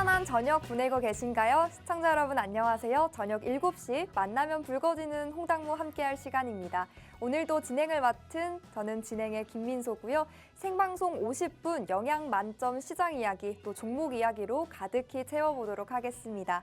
편안한 저녁 보내고 계신가요? 시청자 여러분 안녕하세요. 저녁 7시 만나면 붉어지는 홍당무 함께할 시간입니다. 오늘도 진행을 맡은 저는 진행의 김민소고요. 생방송 50분 영양 만점 시장 이야기 또 종목 이야기로 가득히 채워보도록 하겠습니다.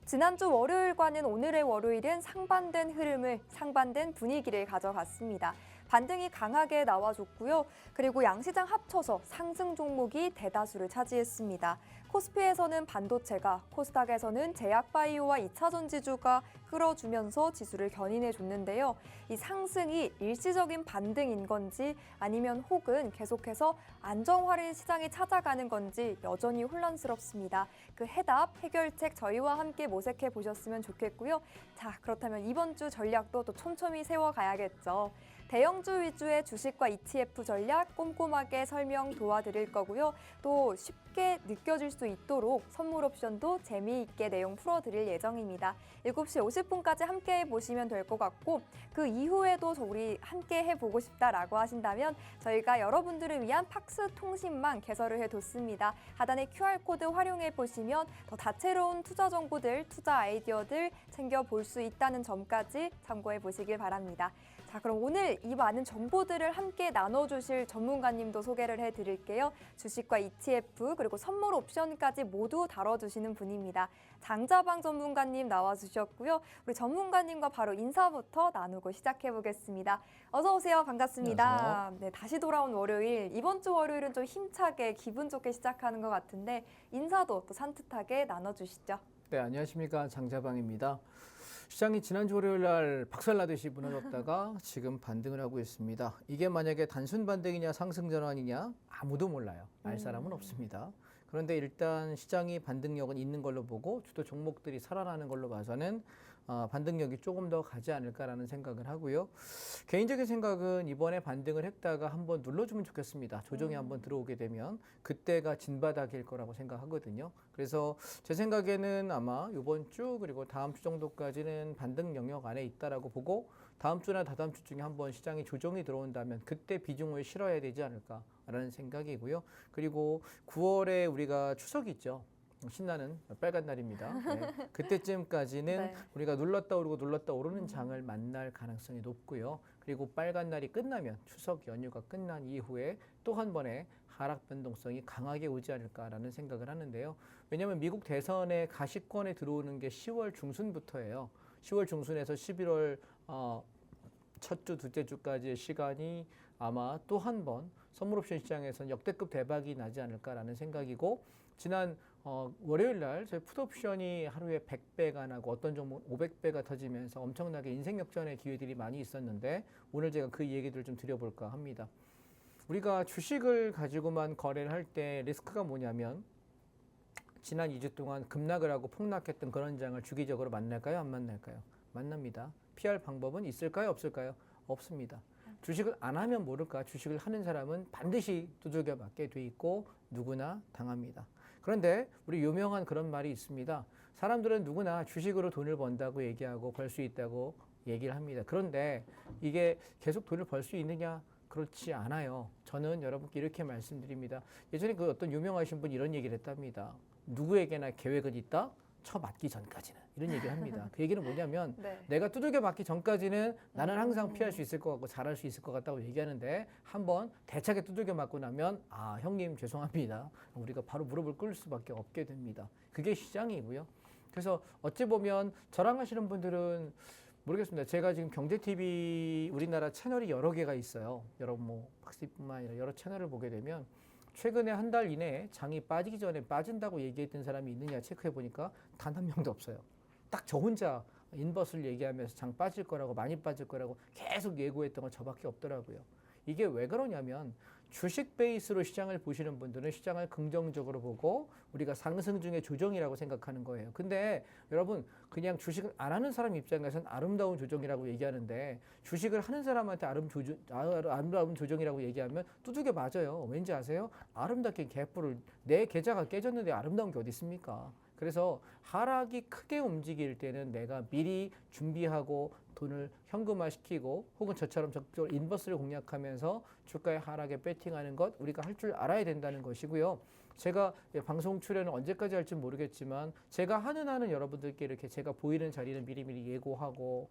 지난주 월요일과는 오늘의 월요일은 상반된 흐름을, 상반된 분위기를 가져갔습니다. 반등이 강하게 나와줬고요. 그리고 양시장 합쳐서 상승 종목이 대다수를 차지했습니다. 코스피에서는 반도체가, 코스닥에서는 제약바이오와 2차전지주가 끌어주면서 지수를 견인해줬는데요. 이 상승이 일시적인 반등인 건지 아니면 혹은 계속해서 안정화된 시장이 찾아가는 건지 여전히 혼란스럽습니다. 그 해결책 저희와 함께 모색해 보셨으면 좋겠고요. 자, 그렇다면 이번 주 전략도 또 촘촘히 세워가야겠죠. 대형주 위주의 주식과 ETF 전략 꼼꼼하게 설명 도와드릴 거고요. 또 쉽게 느껴질 수 있도록 선물 옵션도 재미있게 내용 풀어드릴 예정입니다. 7시 50분까지 함께 해보시면 될 것 같고 그 이후에도 우리 함께 해보고 싶다라고 하신다면 저희가 여러분들을 위한 팍스 통신망 개설을 해뒀습니다. 하단에 QR코드 활용해보시면 더 다채로운 투자 정보들, 투자 아이디어들 챙겨볼 수 있다는 점까지 참고해보시길 바랍니다. 자, 그럼 오늘 이 많은 정보들을 함께 나눠주실 전문가님도 소개를 해드릴게요. 주식과 ETF 그리고 선물 옵션까지 모두 다뤄주시는 분입니다. 장자방 전문가님 나와주셨고요. 우리 전문가님과 바로 인사부터 나누고 시작해보겠습니다. 어서 오세요. 반갑습니다. 안녕하세요. 네, 다시 돌아온 월요일. 이번 주 월요일은 좀 힘차게 기분 좋게 시작하는 것 같은데 인사도 또 산뜻하게 나눠주시죠. 네, 안녕하십니까. 장자방입니다. 시장이 지난주 월요일 날 박살나듯이 무너졌다가 지금 반등을 하고 있습니다. 이게 만약에 단순 반등이냐 상승 전환이냐 아무도 몰라요. 알 사람은 없습니다. 그런데 일단 시장이 반등력은 있는 걸로 보고 주도 종목들이 살아나는 걸로 봐서는 반등력이 조금 더 가지 않을까라는 생각을 하고요. 개인적인 생각은 이번에 반등을 했다가 한번 눌러주면 좋겠습니다. 조정이 한번 들어오게 되면 그때가 진바닥일 거라고 생각하거든요. 그래서 제 생각에는 아마 이번 주 그리고 다음 주 정도까지는 반등 영역 안에 있다라고 보고 다음 주나 다다음 주 중에 한번 시장이 조정이 들어온다면 그때 비중을 실어야 되지 않을까라는 생각이고요. 그리고 9월에 우리가 추석이 있죠. 신나는 빨간 날입니다. 네. 그때쯤까지는 네. 우리가 눌렀다 오르고 눌렀다 오르는 장을 만날 가능성이 높고요. 그리고 빨간 날이 끝나면 추석 연휴가 끝난 이후에 또 한 번의 하락 변동성이 강하게 오지 않을까라는 생각을 하는데요. 왜냐하면 미국 대선의 가시권에 들어오는 게 10월 중순부터예요. 10월 중순에서 11월 첫 주, 둘째 주까지의 시간이 아마 또 한 번 선물옵션 시장에서는 역대급 대박이 나지 않을까라는 생각이고 지난 월요일 날 저희 풋옵션이 하루에 100배가 나고 어떤 종목 500배가 터지면서 엄청나게 인생 역전의 기회들이 많이 있었는데 오늘 제가 그 얘기들을 좀 드려볼까 합니다. 우리가 주식을 가지고만 거래를 할 때 리스크가 뭐냐면 지난 2주 동안 급락을 하고 폭락했던 그런 장을 주기적으로 만날까요? 안 만날까요? 만납니다. 피할 방법은 있을까요? 없을까요? 없습니다. 주식을 안 하면 모를까? 주식을 하는 사람은 반드시 두들겨 맞게 돼 있고 누구나 당합니다. 그런데 우리 유명한 그런 말이 있습니다. 사람들은 누구나 주식으로 돈을 번다고 얘기하고 벌 수 있다고 얘기를 합니다. 그런데 이게 계속 돈을 벌 수 있느냐? 그렇지 않아요. 저는 여러분께 이렇게 말씀드립니다. 예전에 그 어떤 유명하신 분이 이런 얘기를 했답니다. 누구에게나 계획은 있다? 쳐 맞기 전까지는 이런 얘기를 합니다. 그 얘기는 뭐냐면 네. 내가 두들겨 맞기 전까지는 나는 항상 피할 수 있을 것 같고 잘할 수 있을 것 같다고 얘기하는데 한번 대차게 두들겨 맞고 나면 아 형님 죄송합니다. 우리가 바로 무릎을 꿇을 수밖에 없게 됩니다. 그게 시장이고요. 그래서 어찌 보면 저랑 하시는 분들은 모르겠습니다. 제가 지금 경제TV 우리나라 채널이 여러 개가 있어요. 여러분 뭐 박스뿐만 아니라 여러 채널을 보게 되면 최근에 한 달 이내에 장이 빠지기 전에 빠진다고 얘기했던 사람이 있느냐 체크해 보니까 단 한 명도 없어요. 딱 저 혼자 인버스를 얘기하면서 장 빠질 거라고 많이 빠질 거라고 계속 예고했던 건 저밖에 없더라고요. 이게 왜 그러냐면 주식 베이스로 시장을 보시는 분들은 시장을 긍정적으로 보고 우리가 상승 중에 조정이라고 생각하는 거예요. 근데 여러분 그냥 주식을 안 하는 사람 입장에서는 아름다운 조정이라고 얘기하는데 주식을 하는 사람한테 아름다운 조정이라고 얘기하면 두들겨 맞아요. 왠지 아세요? 아름답게 개뿔을 내 계좌가 깨졌는데 아름다운 게 어디 있습니까? 그래서 하락이 크게 움직일 때는 내가 미리 준비하고 돈을 현금화시키고 혹은 저처럼 적극적으로 인버스를 공략하면서 주가의 하락에 배팅하는 것 우리가 할 줄 알아야 된다는 것이고요. 제가 방송 출연을 언제까지 할지 모르겠지만 제가 하는 한은 여러분들께 이렇게 제가 보이는 자리는 미리미리 예고하고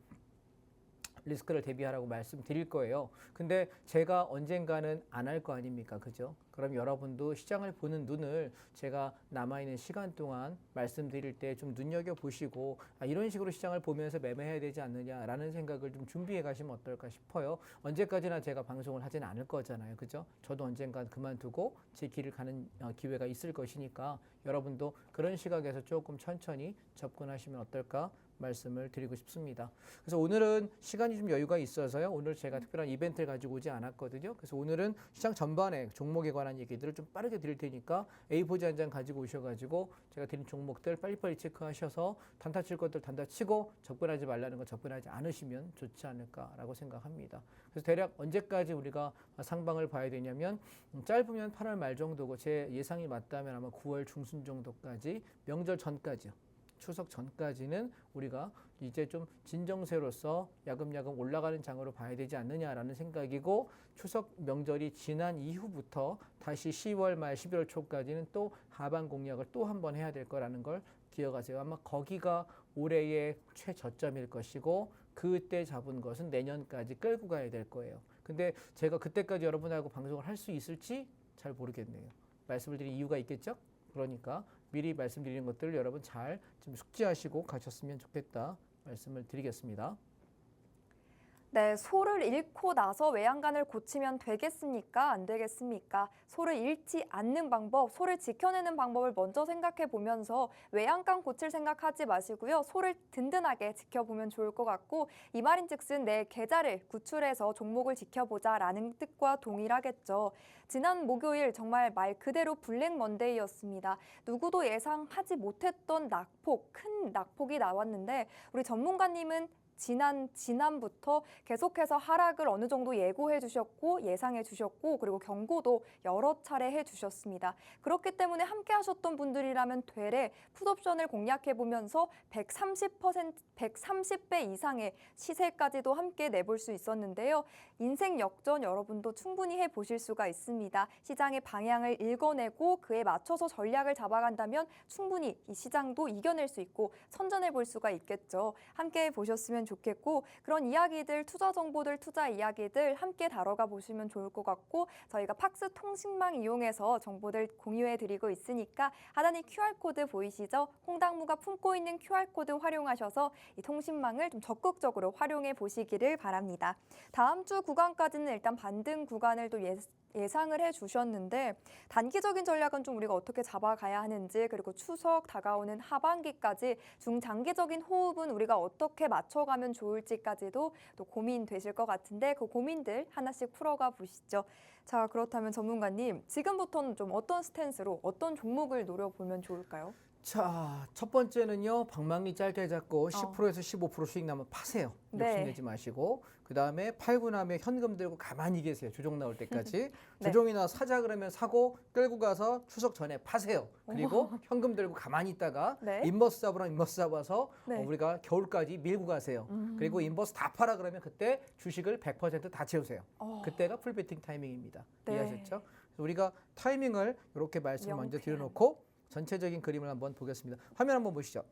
리스크를 대비하라고 말씀드릴 거예요. 근데 제가 언젠가는 안 할 거 아닙니까? 그죠? 그럼 여러분도 시장을 보는 눈을 제가 남아있는 시간 동안 말씀드릴 때 좀 눈여겨보시고 이런 식으로 시장을 보면서 매매해야 되지 않느냐라는 생각을 좀 준비해 가시면 어떨까 싶어요. 언제까지나 제가 방송을 하진 않을 거잖아요. 그죠? 저도 언젠간 그만두고 제 길을 가는 기회가 있을 것이니까 여러분도 그런 시각에서 조금 천천히 접근하시면 어떨까 말씀을 드리고 싶습니다. 그래서 오늘은 시간이 좀 여유가 있어서요. 오늘 제가 특별한 이벤트를 가지고 오지 않았거든요. 그래서 오늘은 시장 전반의 종목에 관한 얘기들을 좀 빠르게 드릴 테니까 A4지 한 장 가지고 오셔가지고 제가 드린 종목들 빨리빨리 체크하셔서 단타 칠 것들 단타 치고 접근하지 말라는 거 접근하지 않으시면 좋지 않을까라고 생각합니다. 그래서 대략 언제까지 우리가 상방을 봐야 되냐면 짧으면 8월 말 정도고 제 예상이 맞다면 아마 9월 중순 정도까지 명절 전까지요. 추석 전까지는 우리가 이제 좀 진정세로서 야금야금 올라가는 장으로 봐야 되지 않느냐라는 생각이고 추석 명절이 지난 이후부터 다시 10월 말 11월 초까지는 또 하반 공략을 또 한 번 해야 될 거라는 걸 기억하세요. 아마 거기가 올해의 최저점일 것이고 그때 잡은 것은 내년까지 끌고 가야 될 거예요. 근데 제가 그때까지 여러분하고 방송을 할 수 있을지 잘 모르겠네요. 말씀을 드린 이유가 있겠죠? 그러니까 미리 말씀드리는 것들을 여러분 잘 좀 숙지하시고 가셨으면 좋겠다 말씀을 드리겠습니다. 네, 소를 잃고 나서 외양간을 고치면 되겠습니까? 안 되겠습니까? 소를 잃지 않는 방법, 소를 지켜내는 방법을 먼저 생각해 보면서 외양간 고칠 생각하지 마시고요. 소를 든든하게 지켜보면 좋을 것 같고 이 말인즉슨 내 계좌를 구출해서 종목을 지켜보자라는 뜻과 동일하겠죠. 지난 목요일 정말 말 그대로 블랙 먼데이였습니다. 누구도 예상하지 못했던 낙폭, 큰 낙폭이 나왔는데 우리 전문가님은 지난부터 계속해서 하락을 어느 정도 예고해 주셨고 예상해 주셨고 그리고 경고도 여러 차례 해 주셨습니다. 그렇기 때문에 함께 하셨던 분들이라면 되레 풋옵션을 공략해 보면서 130배 이상의 시세까지도 함께 내볼 수 있었는데요. 인생 역전 여러분도 충분히 해 보실 수가 있습니다. 시장의 방향을 읽어내고 그에 맞춰서 전략을 잡아간다면 충분히 이 시장도 이겨낼 수 있고 선전해 볼 수가 있겠죠. 함께 보셨으면 좋겠고 그런 이야기들, 투자 정보들, 투자 이야기들 함께 다뤄가 보시면 좋을 것 같고 저희가 팍스 통신망 이용해서 정보들 공유해 드리고 있으니까 하단에 QR코드 보이시죠? 홍당무가 품고 있는 QR코드 활용하셔서 이 통신망을 좀 적극적으로 활용해 보시기를 바랍니다. 다음 주 구간까지는 일단 반등 구간을 또 예상을 해주셨는데 단기적인 전략은 좀 우리가 어떻게 잡아가야 하는지 그리고 추석 다가오는 하반기까지 중장기적인 호흡은 우리가 어떻게 맞춰가면 좋을지까지도 또 고민되실 것 같은데 그 고민들 하나씩 풀어가 보시죠. 자, 그렇다면 전문가님 지금부터는 좀 어떤 스탠스로 어떤 종목을 노려보면 좋을까요? 자, 첫 번째는요. 방망이 짧게 잡고 10%에서 15% 수익 나면 파세요. 욕심내지 마시고. 그다음에 팔고 나면 현금 들고 가만히 계세요. 조정 나올 때까지. 네. 조정이나 사자 그러면 사고 끌고 가서 추석 전에 파세요. 그리고 현금 들고 가만히 있다가 인버스 잡으라 인버스 잡아서 우리가 겨울까지 밀고 가세요. 그리고 인버스 다 팔아 그러면 그때 주식을 100% 다 채우세요. 그때가 풀베팅 타이밍입니다. 이해하셨죠? 우리가 타이밍을 이렇게 말씀 먼저 드려놓고 전체적인 그림을 한번 보겠습니다. 화면 한번 보시죠.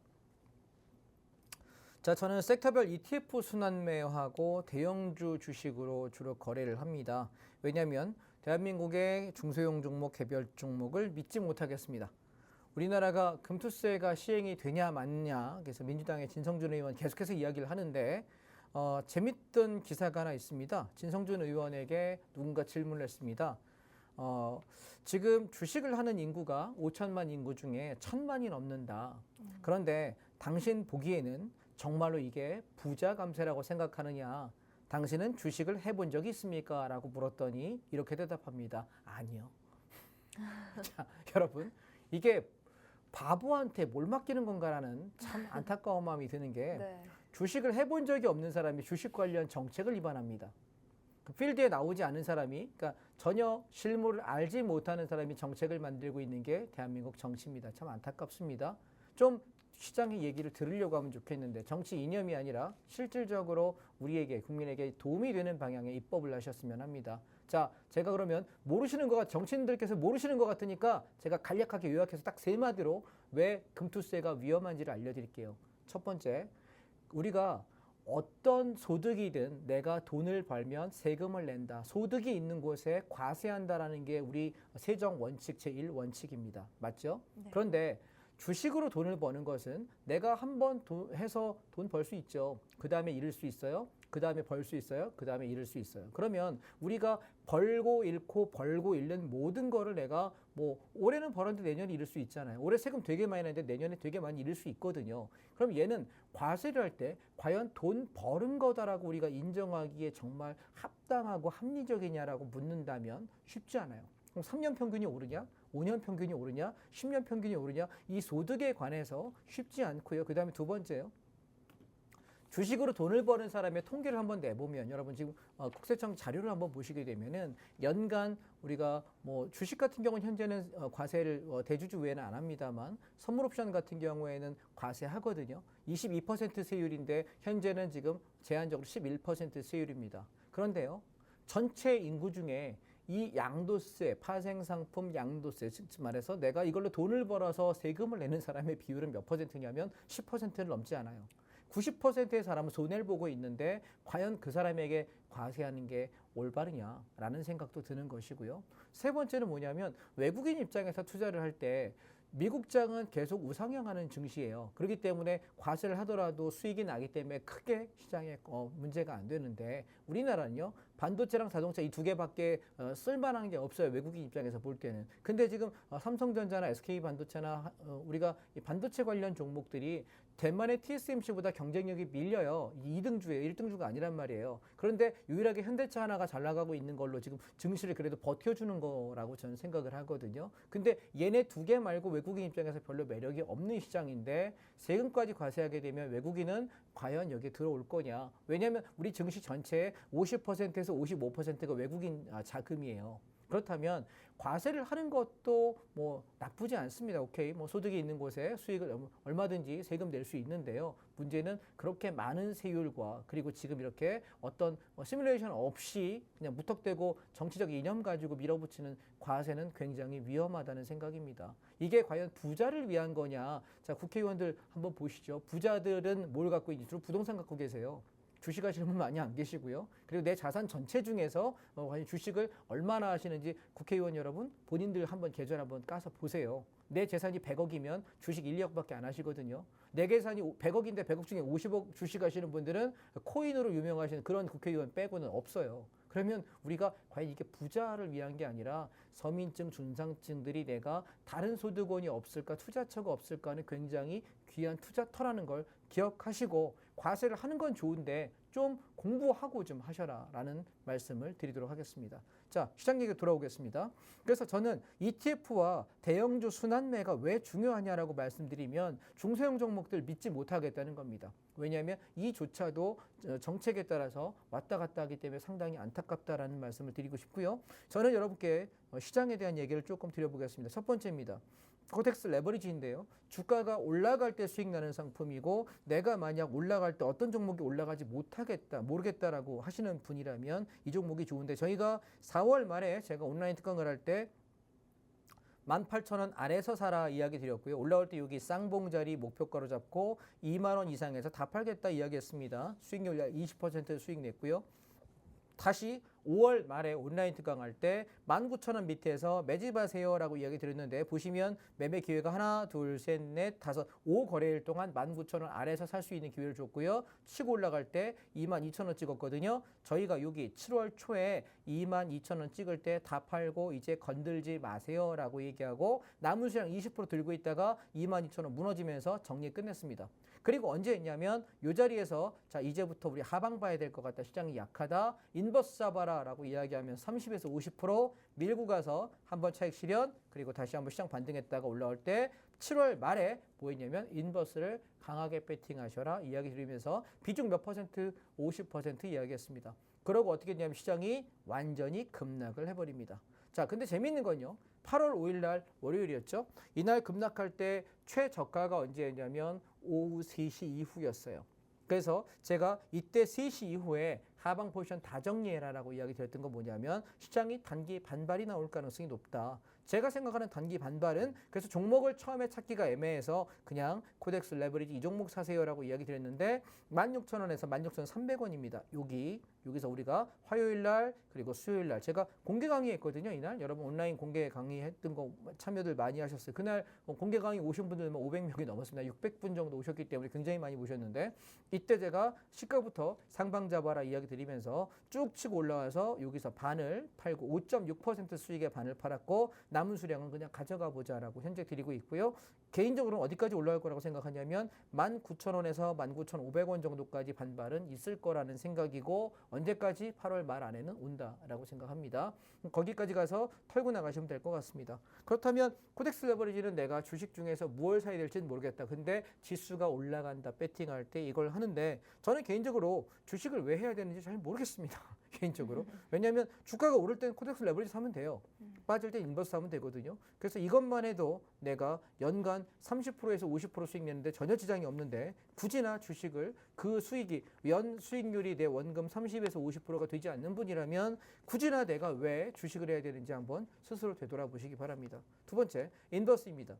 자, 저는 섹터별 ETF 순환매하고 대형주 주식으로 주로 거래를 합니다. 왜냐하면 대한민국의 중소형 종목, 개별 종목을 믿지 못하겠습니다. 우리나라가 금투세가 시행이 되냐 마냐 그래서 민주당의 진성준 의원 계속해서 이야기를 하는데 재밌던 기사가 하나 있습니다. 진성준 의원에게 누군가 질문을 했습니다. 지금 주식을 하는 인구가 5천만 인구 중에 1,000만이 넘는다. 그런데 당신 보기에는 정말로 이게 부자 감세라고 생각하느냐? 당신은 주식을 해본 적이 있습니까? 라고 물었더니 이렇게 대답합니다. 아니요. 자, 여러분 이게 바보한테 뭘 맡기는 건가라는 참 안타까운 마음이 드는 게 주식을 해본 적이 없는 사람이 주식 관련 정책을 위반합니다. 그 필드에 나오지 않은 사람이 그러니까 전혀 실무를 알지 못하는 사람이 정책을 만들고 있는 게 대한민국 정치입니다. 참 안타깝습니다. 좀 시장의 얘기를 들으려고 하면 좋겠는데 정치 이념이 아니라 실질적으로 우리에게 국민에게 도움이 되는 방향의 입법을 하셨으면 합니다. 자, 제가 그러면 정치인들께서 모르시는 것 같으니까 제가 간략하게 요약해서 딱 세 마디로 왜 금투세가 위험한지를 알려드릴게요. 첫 번째, 우리가 어떤 소득이든 내가 돈을 벌면 세금을 낸다. 소득이 있는 곳에 과세한다라는 게 우리 세정 원칙 제1원칙입니다. 맞죠? 네. 그런데 주식으로 돈을 버는 것은 내가 한번 해서 돈 벌 수 있죠. 그 다음에 잃을 수 있어요. 그 다음에 벌 수 있어요. 그 다음에 잃을 수 있어요. 그러면 우리가 벌고 잃고 벌고 잃는 모든 거를 내가 뭐 올해는 벌었는데 내년에 잃을 수 있잖아요. 올해 세금 되게 많이 냈는데 내년에 되게 많이 잃을 수 있거든요. 그럼 얘는 과세를 할 때 과연 돈 벌은 거다라고 우리가 인정하기에 정말 합당하고 합리적이냐라고 묻는다면 쉽지 않아요. 그럼 3년 평균이 오르냐? 5년 평균이 오르냐? 10년 평균이 오르냐? 이 소득에 관해서 쉽지 않고요. 그 다음에 두 번째요. 주식으로 돈을 버는 사람의 통계를 한번 내보면 여러분 지금 국세청 자료를 한번 보시게 되면은 연간 우리가 뭐 주식 같은 경우는 현재는 과세를 대주주 외에는 안 합니다만 선물 옵션 같은 경우에는 과세하거든요. 22% 세율인데 현재는 지금 제한적으로 11% 세율입니다. 그런데요. 전체 인구 중에 이 양도세, 파생상품 양도세, 즉 말해서 내가 이걸로 돈을 벌어서 세금을 내는 사람의 비율은 몇 퍼센트냐면 10%를 넘지 않아요. 90%의 사람은 손해를 보고 있는데 과연 그 사람에게 과세하는 게 올바르냐라는 생각도 드는 것이고요. 세 번째는 뭐냐면 외국인 입장에서 투자를 할 때 미국장은 계속 우상향하는 증시예요. 그렇기 때문에 과세를 하더라도 수익이 나기 때문에 크게 시장에 문제가 안 되는데 우리나라는요. 반도체랑 자동차 이 두 개밖에 쓸만한 게 없어요. 외국인 입장에서 볼 때는. 근데 지금 삼성전자나 SK반도체나 우리가 이 반도체 관련 종목들이 대만의 TSMC보다 경쟁력이 밀려요. 2등주예요. 1등주가 아니란 말이에요. 그런데 유일하게 현대차 하나가 잘 나가고 있는 걸로 지금 증시를 그래도 버텨주는 거라고 저는 생각을 하거든요. 근데 얘네 두 개 말고 외국인 입장에서 별로 매력이 없는 시장인데 세금까지 과세하게 되면 외국인은 과연 여기에 들어올 거냐. 왜냐하면 우리 증시 전체의 50%에서 55%가 외국인 자금이에요. 그렇다면 과세를 하는 것도 뭐 나쁘지 않습니다. 오케이. 뭐 소득이 있는 곳에 수익을 얼마든지 세금 낼 수 있는데요. 문제는 그렇게 많은 세율과 그리고 지금 이렇게 어떤 시뮬레이션 없이 그냥 무턱대고 정치적 이념 가지고 밀어붙이는 과세는 굉장히 위험하다는 생각입니다. 이게 과연 부자를 위한 거냐. 자, 국회의원들 한번 보시죠. 부자들은 뭘 갖고 있는지 주로 부동산 갖고 계세요. 주식하시는 분 많이 안 계시고요. 그리고 내 자산 전체 중에서 과연 주식을 얼마나 하시는지 국회의원 여러분 본인들 한번 계좌를 한번 까서 보세요. 내 재산이 100억이면 주식 1, 2억밖에 안 하시거든요. 내 계산이 100억인데 100억 중에 50억 주식하시는 분들은 코인으로 유명하시는 그런 국회의원 빼고는 없어요. 그러면 우리가 과연 이게 부자를 위한 게 아니라 서민층, 중상층들이 내가 다른 소득원이 없을까, 투자처가 없을까 하는 굉장히 귀한 투자터라는 걸 기억하시고 과세를 하는 건 좋은데 좀 공부하고 좀 하셔라라는 말씀을 드리도록 하겠습니다. 자, 시장 얘기 돌아오겠습니다. 그래서 저는 ETF와 대형주 순환매가 왜 중요하냐라고 말씀드리면 중소형 종목들 믿지 못하겠다는 겁니다. 왜냐하면 이조차도 정책에 따라서 왔다 갔다 하기 때문에 상당히 안타깝다라는 말씀을 드리고 싶고요. 저는 여러분께 시장에 대한 얘기를 조금 드려보겠습니다. 첫 번째입니다. 코텍스 레버리지인데요. 주가가 올라갈 때 수익 나는 상품이고 내가 만약 올라갈 때 어떤 종목이 올라가지 못하겠다, 모르겠다라고 하시는 분이라면 이 종목이 좋은데 저희가 4월 말에 제가 온라인 특강을 할 때 18,000원 아래서 사라 이야기 드렸고요. 올라올 때 여기 쌍봉자리 목표가로 잡고 2만 원 이상에서 다 팔겠다 이야기했습니다. 수익률 20% 수익 냈고요. 다시 5월 말에 온라인 특강할 때 19,000원 밑에서 매집하세요라고 이야기 드렸는데 보시면 매매 기회가 하나, 둘, 셋, 넷, 다섯, 5거래일 동안 19,000원 아래에서 살 수 있는 기회를 줬고요. 치고 올라갈 때 22,000원 찍었거든요. 저희가 여기 7월 초에 22,000원 찍을 때 다 팔고 이제 건들지 마세요라고 얘기하고 남은 수량 20% 들고 있다가 22,000원 무너지면서 정리 끝냈습니다. 그리고 언제 했냐면 이 자리에서 자 이제부터 우리 하방 봐야 될 것 같다. 시장이 약하다. 인버스 잡아라 라고 이야기하면 30에서 50% 밀고 가서 한번 차익 실현 그리고 다시 한번 시장 반등했다가 올라올 때 7월 말에 뭐 했냐면 인버스를 강하게 배팅하셔라 이야기 드리면서 비중 몇 퍼센트? 50% 이야기했습니다. 그러고 어떻게 했냐면 시장이 완전히 급락을 해버립니다. 자 자, 근데 재밌는 건요. 8월 5일 날 월요일이었죠. 이날 급락할 때 최저가가 언제였냐면 오후 3시 이후였어요. 그래서 제가 이때 3시 이후에 하방 포지션 다 정리해라라고 이야기 드렸던 건 뭐냐면 시장이 단기 반발이 나올 가능성이 높다. 제가 생각하는 단기 반발은 그래서 종목을 처음에 찾기가 애매해서 그냥 코덱스 레버리지 이 종목 사세요라고 이야기 드렸는데 16,000원에서 16,300원입니다. 여기서 우리가 화요일 날 그리고 수요일 날 제가 공개 강의했거든요. 이날 여러분 온라인 공개 강의했던 거 참여들 많이 하셨어요. 그날 공개 강의 오신 분들만 500명이 넘었습니다. 600분 정도 오셨기 때문에 굉장히 많이 보셨는데 이때 제가 시가부터 상방 잡아라 이야기 드리면서 쭉 치고 올라와서 여기서 반을 팔고 5.6% 수익의 반을 팔았고 남은 수량은 그냥 가져가 보자라고 현재 드리고 있고요. 개인적으로는 어디까지 올라갈 거라고 생각하냐면 19,000원에서 19,500원 정도까지 반발은 있을 거라는 생각이고 언제까지 8월 말 안에는 온다라고 생각합니다. 거기까지 가서 털고 나가시면 될 것 같습니다. 그렇다면 코덱스 레버리지는 내가 주식 중에서 무엇을 사야 될지는 모르겠다. 근데 지수가 올라간다 배팅할 때 이걸 하는데 저는 개인적으로 주식을 왜 해야 되는지 잘 모르겠습니다. 개인적으로. 왜냐하면 주가가 오를 때는 코덱스 레버리지 사면 돼요. 빠질 때 인버스 사면 되거든요. 그래서 이것만 해도 내가 연간 30%에서 50% 수익 내는데 전혀 지장이 없는데 굳이나 주식을 그 수익이 연 수익률이 내 원금 30에서 50%가 되지 않는 분이라면 굳이나 내가 왜 주식을 해야 되는지 한번 스스로 되돌아보시기 바랍니다. 두 번째, 인버스입니다.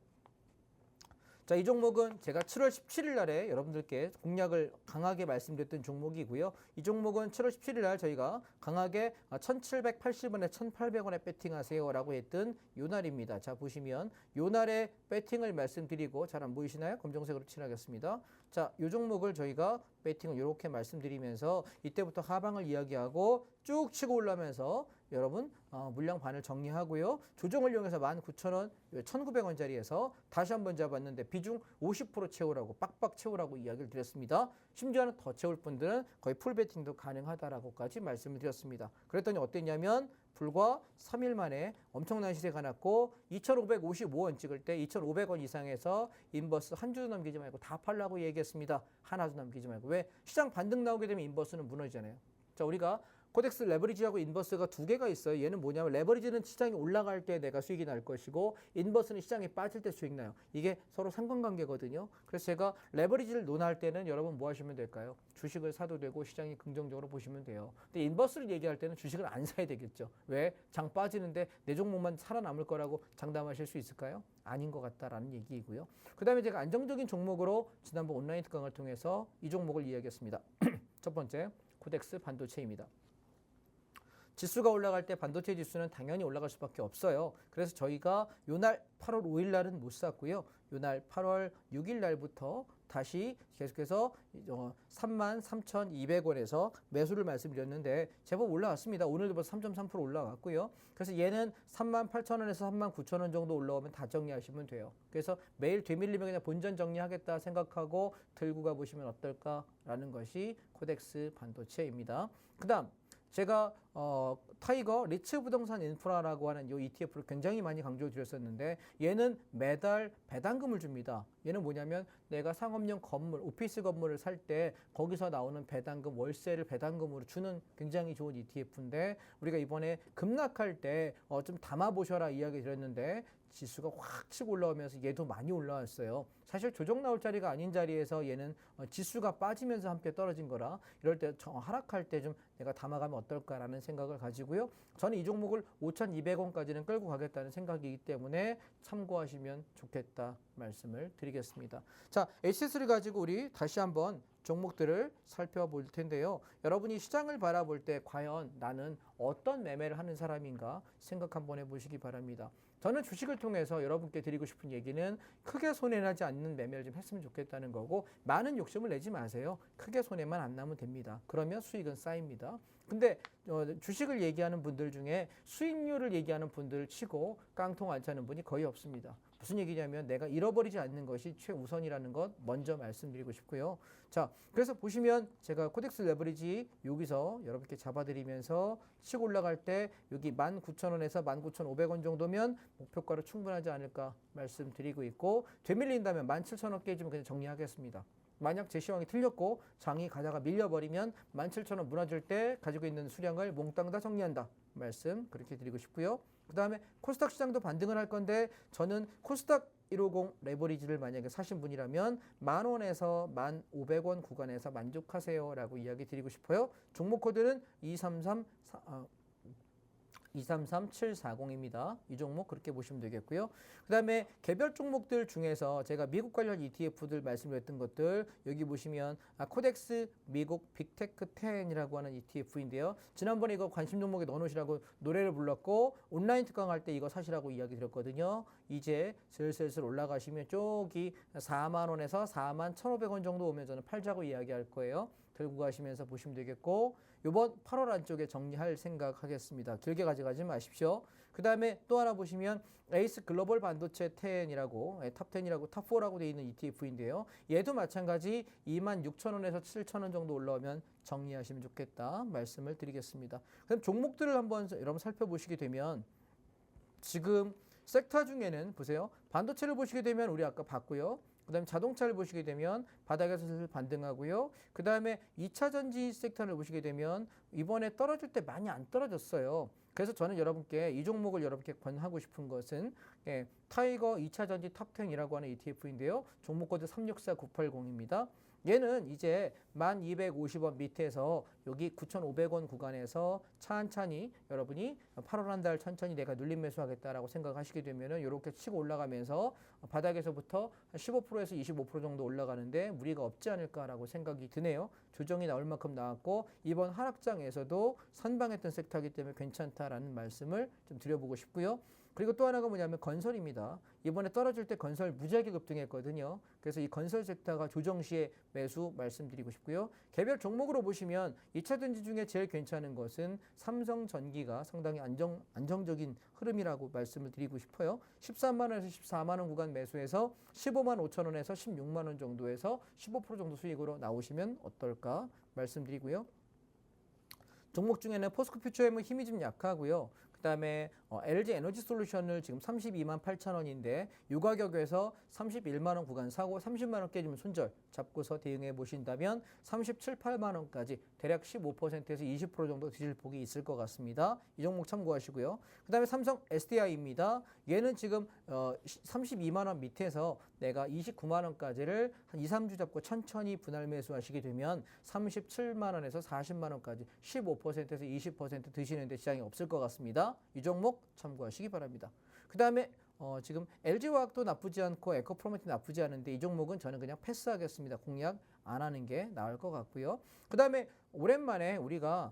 자, 이 종목은 제가 7월 17일 날에 여러분들께 공략을 강하게 말씀드렸던 종목이고요. 이 종목은 7월 17일 날 저희가 강하게 1,780원에 1,800원에 배팅하세요라고 했던 요 날입니다. 자, 보시면 요 날에 배팅을 말씀드리고 잘 안 보이시나요? 검정색으로 칠하겠습니다. 자, 요 종목을 저희가 배팅을 이렇게 말씀드리면서 이때부터 하방을 이야기하고 쭉 치고 올라오면서 여러분 물량 반을 정리하고요. 조정을 이용해서 19,000원, 1,900원짜리에서 다시 한번 잡았는데 비중 50% 채우라고 빡빡 채우라고 이야기를 드렸습니다. 심지어는 더 채울 분들은 거의 풀 배팅도 가능하다라고까지 말씀을 드렸습니다. 그랬더니 어땠냐면 불과 3일 만에 엄청난 시세가 났고 2,555원 찍을 때 2,500원 이상에서 인버스 한 주도 넘기지 말고 다 팔라고 얘기했습니다. 하나도 남기지 말고. 왜? 시장 반등 나오게 되면 인버스는 무너지잖아요. 자, 우리가 코덱스 레버리지하고 인버스가 두 개가 있어요. 얘는 뭐냐면 레버리지는 시장이 올라갈 때 내가 수익이 날 것이고 인버스는 시장이 빠질 때 수익 나요. 이게 서로 상관관계거든요. 그래서 제가 레버리지를 논할 때는 여러분 뭐 하시면 될까요? 주식을 사도 되고 시장이 긍정적으로 보시면 돼요. 근데 인버스를 얘기할 때는 주식을 안 사야 되겠죠. 왜? 장 빠지는데 내 종목만 살아남을 거라고 장담하실 수 있을까요? 아닌 것 같다라는 얘기이고요. 그 다음에 제가 안정적인 종목으로 지난번 온라인 특강을 통해서 이 종목을 이야기했습니다. 첫 번째, 코덱스 반도체입니다. 지수가 올라갈 때 반도체 지수는 당연히 올라갈 수밖에 없어요. 그래서 저희가 요날 8월 5일 날은 못 샀고요. 요날 8월 6일 날부터 다시 계속해서 33,200원에서 매수를 말씀드렸는데 제법 올라왔습니다. 오늘도 벌써 3.3% 올라왔고요. 그래서 얘는 38,000원에서 39,000원 정도 올라오면 다 정리하시면 돼요. 그래서 매일 되밀리면 그냥 본전 정리하겠다 생각하고 들고 가보시면 어떨까라는 것이 코덱스 반도체입니다. 그 다음 제가 타이거 리츠 부동산 인프라라고 하는 이 ETF를 굉장히 많이 강조드렸었는데 얘는 매달 배당금을 줍니다. 얘는 뭐냐면 내가 상업용 건물, 오피스 건물을 살 때 거기서 나오는 배당금, 월세를 배당금으로 주는 굉장히 좋은 ETF인데 우리가 이번에 급락할 때 좀 담아보셔라 이야기 드렸는데 지수가 확 치고 올라오면서 얘도 많이 올라왔어요. 사실 조정 나올 자리가 아닌 자리에서 얘는 지수가 빠지면서 함께 떨어진 거라 이럴 때 하락할 때 좀 내가 담아가면 어떨까라는 생각을 가지고요. 저는 이 종목을 5,200원까지는 끌고 가겠다는 생각이기 때문에 참고하시면 좋겠다 말씀을 드리겠습니다. 자, HS를 가지고 우리 다시 한번 종목들을 살펴볼 텐데요. 여러분이 시장을 바라볼 때 과연 나는 어떤 매매를 하는 사람인가 생각 한번 해보시기 바랍니다. 저는 주식을 통해서 여러분께 드리고 싶은 얘기는 크게 손해나지 않는 매매를 좀 했으면 좋겠다는 거고 많은 욕심을 내지 마세요. 크게 손해만 안 나면 됩니다. 그러면 수익은 쌓입니다. 근데 주식을 얘기하는 분들 중에 수익률을 얘기하는 분들 치고 깡통 안 차는 분이 거의 없습니다. 무슨 얘기냐면 내가 잃어버리지 않는 것이 최우선이라는 것 먼저 말씀드리고 싶고요. 자, 그래서 보시면 제가 코덱스 레버리지 여기서 여러분께 잡아드리면서 치고 올라갈 때 여기 19,000원에서 19,500원 정도면 목표가로 충분하지 않을까 말씀드리고 있고 되밀린다면 17,000원 깨지면 그냥 정리하겠습니다. 만약 제시황이 틀렸고 장이 가다가 밀려버리면 17,000원 무너질 때 가지고 있는 수량을 몽땅 다 정리한다. 말씀 그렇게 드리고 싶고요. 그 다음에 코스닥 시장도 반등을 할 건데 저는 코스닥 150 레버리지를 만약에 사신 분이라면 10,000원에서 1,500원 구간에서 만족하세요라고 이야기 드리고 싶어요. 종목 코드는 233740입니다. 이 종목 그렇게 보시면 되겠고요. 그 다음에 개별 종목들 중에서 제가 미국 관련 ETF들 말씀드렸던 것들 여기 보시면 코덱스 미국 빅테크 10이라고 하는 ETF인데요. 지난번에 이거 관심 종목에 넣어놓으시라고 노래를 불렀고 온라인 특강할 때 이거 사시라고 이야기 드렸거든요. 이제 슬슬 올라가시면 쪽이 4만 원에서 4만 1,500원 정도 오면 저는 팔자고 이야기할 거예요. 들고 가시면서 보시면 되겠고 이번 8월 안쪽에 정리할 생각하겠습니다. 길게 가져가지 마십시오. 그 다음에 또 하나 보시면 에이스 글로벌 반도체 10이라고 탑 10이라고 탑 4라고 되어 있는 ETF인데요. 얘도 마찬가지 26,000원에서 7,000원 정도 올라오면 정리하시면 좋겠다 말씀을 드리겠습니다. 그럼 종목들을 한번 여러분 살펴보시게 되면 지금 섹터 중에는 보세요. 반도체를 보시게 되면 우리 아까 봤고요. 그 다음에 자동차를 보시게 되면 바닥에서 슬슬 반등하고요. 그 다음에 2차 전지 섹터를 보시게 되면 이번에 떨어질 때 많이 안 떨어졌어요. 그래서 저는 여러분께 이 종목을 여러분께 권하고 싶은 것은 타이거 2차 전지 탑 10이라고 하는 ETF인데요. 종목 코드 364980입니다. 얘는 이제 1,250원 밑에서 여기 9,500원 구간에서 천천히 여러분이 8월 한 달 천천히 내가 눌림 매수하겠다라고 생각하시게 되면은 이렇게 치고 올라가면서 바닥에서부터 15%에서 25% 정도 올라가는데 무리가 없지 않을까라고 생각이 드네요. 조정이 나올 만큼 나왔고 이번 하락장에서도 선방했던 섹터이기 때문에 괜찮다라는 말씀을 좀 드려보고 싶고요. 그리고 또 하나가 뭐냐면 건설입니다. 이번에 떨어질 때 건설 무지하게 급등했거든요. 그래서 이 건설 섹터가 조정 시에 매수 말씀드리고 싶고요. 개별 종목으로 보시면 2차 전지 중에 제일 괜찮은 것은 삼성전기가 상당히 안정적인 흐름이라고 말씀을 드리고 싶어요. 13만 원에서 14만 원 구간 매수해서 15만 5천 원에서 16만 원 정도에서 15% 정도 수익으로 나오시면 어떨까 말씀드리고요. 종목 중에는 포스코 퓨처엠은 힘이 좀 약하고요. 그 다음에 LG 에너지 솔루션을 지금 32만 8천 원인데 이 가격에서 31만 원 구간 사고 30만 원 깨지면 손절 잡고서 대응해 보신다면 37, 8만 원까지 대략 15%에서 20% 정도 드실 복이 있을 것 같습니다. 이 종목 참고하시고요. 그 다음에 삼성 SDI입니다. 얘는 지금 32만 원 밑에서 내가 29만 원까지를 한 2, 3주 잡고 천천히 분할 매수하시게 되면 37만 원에서 40만 원까지 15%에서 20% 드시는데 지장이 없을 것 같습니다. 이 종목 참고하시기 바랍니다. 그 다음에 지금 LG화학도 나쁘지 않고 에코프로메트 나쁘지 않은데 이 종목은 저는 그냥 패스하겠습니다. 공략 안 하는 게 나을 것 같고요. 그 다음에 오랜만에 우리가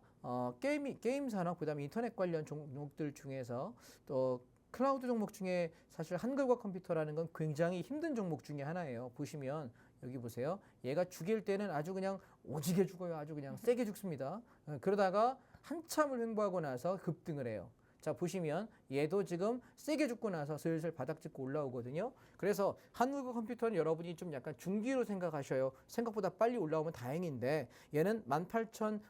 게임 산업, 그 다음에 인터넷 관련 종목들 중에서 또 클라우드 종목 중에 사실 한글과 컴퓨터라는 건 굉장히 힘든 종목 중에 하나예요. 보시면 여기 보세요. 얘가 죽일 때는 아주 그냥 오지게 죽어요. 아주 그냥 세게 죽습니다. 그러다가 한참을 횡보하고 나서 급등을 해요. 자 보시면 얘도 지금 세게 죽고 나서 슬슬 바닥 짚고 올라오거든요. 그래서 한국어 컴퓨터는 여러분이 좀 약간 중기로 생각하셔요. 생각보다 빨리 올라오면 다행인데 얘는 18,000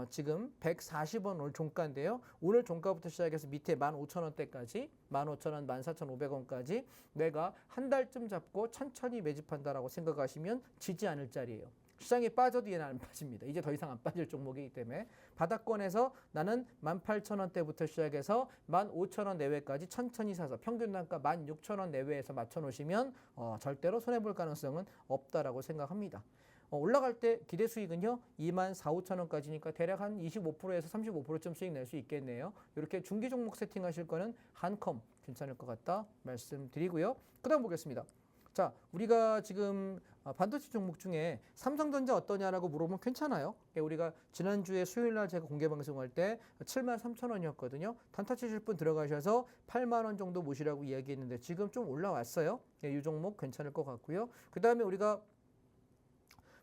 지금 140원 오늘 종가인데요. 오늘 종가부터 시작해서 밑에 15,000원대까지 15,000원, 14,500원까지 내가 한 달쯤 잡고 천천히 매집한다라고 생각하시면 지지 않을 자리예요. 시장이 빠져도 얘는 안 빠집니다. 이제 더 이상 안 빠질 종목이기 때문에 바닥권에서 나는 18,000원대부터 시작해서 15,000원 내외까지 천천히 사서 평균 단가 16,000원 내외에서 맞춰놓으시면 절대로 손해볼 가능성은 없다라고 생각합니다. 올라갈 때 기대 수익은요 24,500원까지니까 대략 한 25%에서 35%쯤 수익 낼 수 있겠네요. 이렇게 중기 종목 세팅하실 거는 한컴 괜찮을 것 같다 말씀드리고요. 그 다음 보겠습니다. 자, 우리가 지금 반도체 종목 중에 삼성전자 어떠냐라고 물어보면 괜찮아요. 우리가 지난주에 수요일날 제가 공개 방송할 때 73,000원이었거든요. 단타 치실 분 들어가셔서 8만 원 정도 모시라고 이야기했는데 지금 좀 올라왔어요. 이 종목 괜찮을 것 같고요. 그 다음에 우리가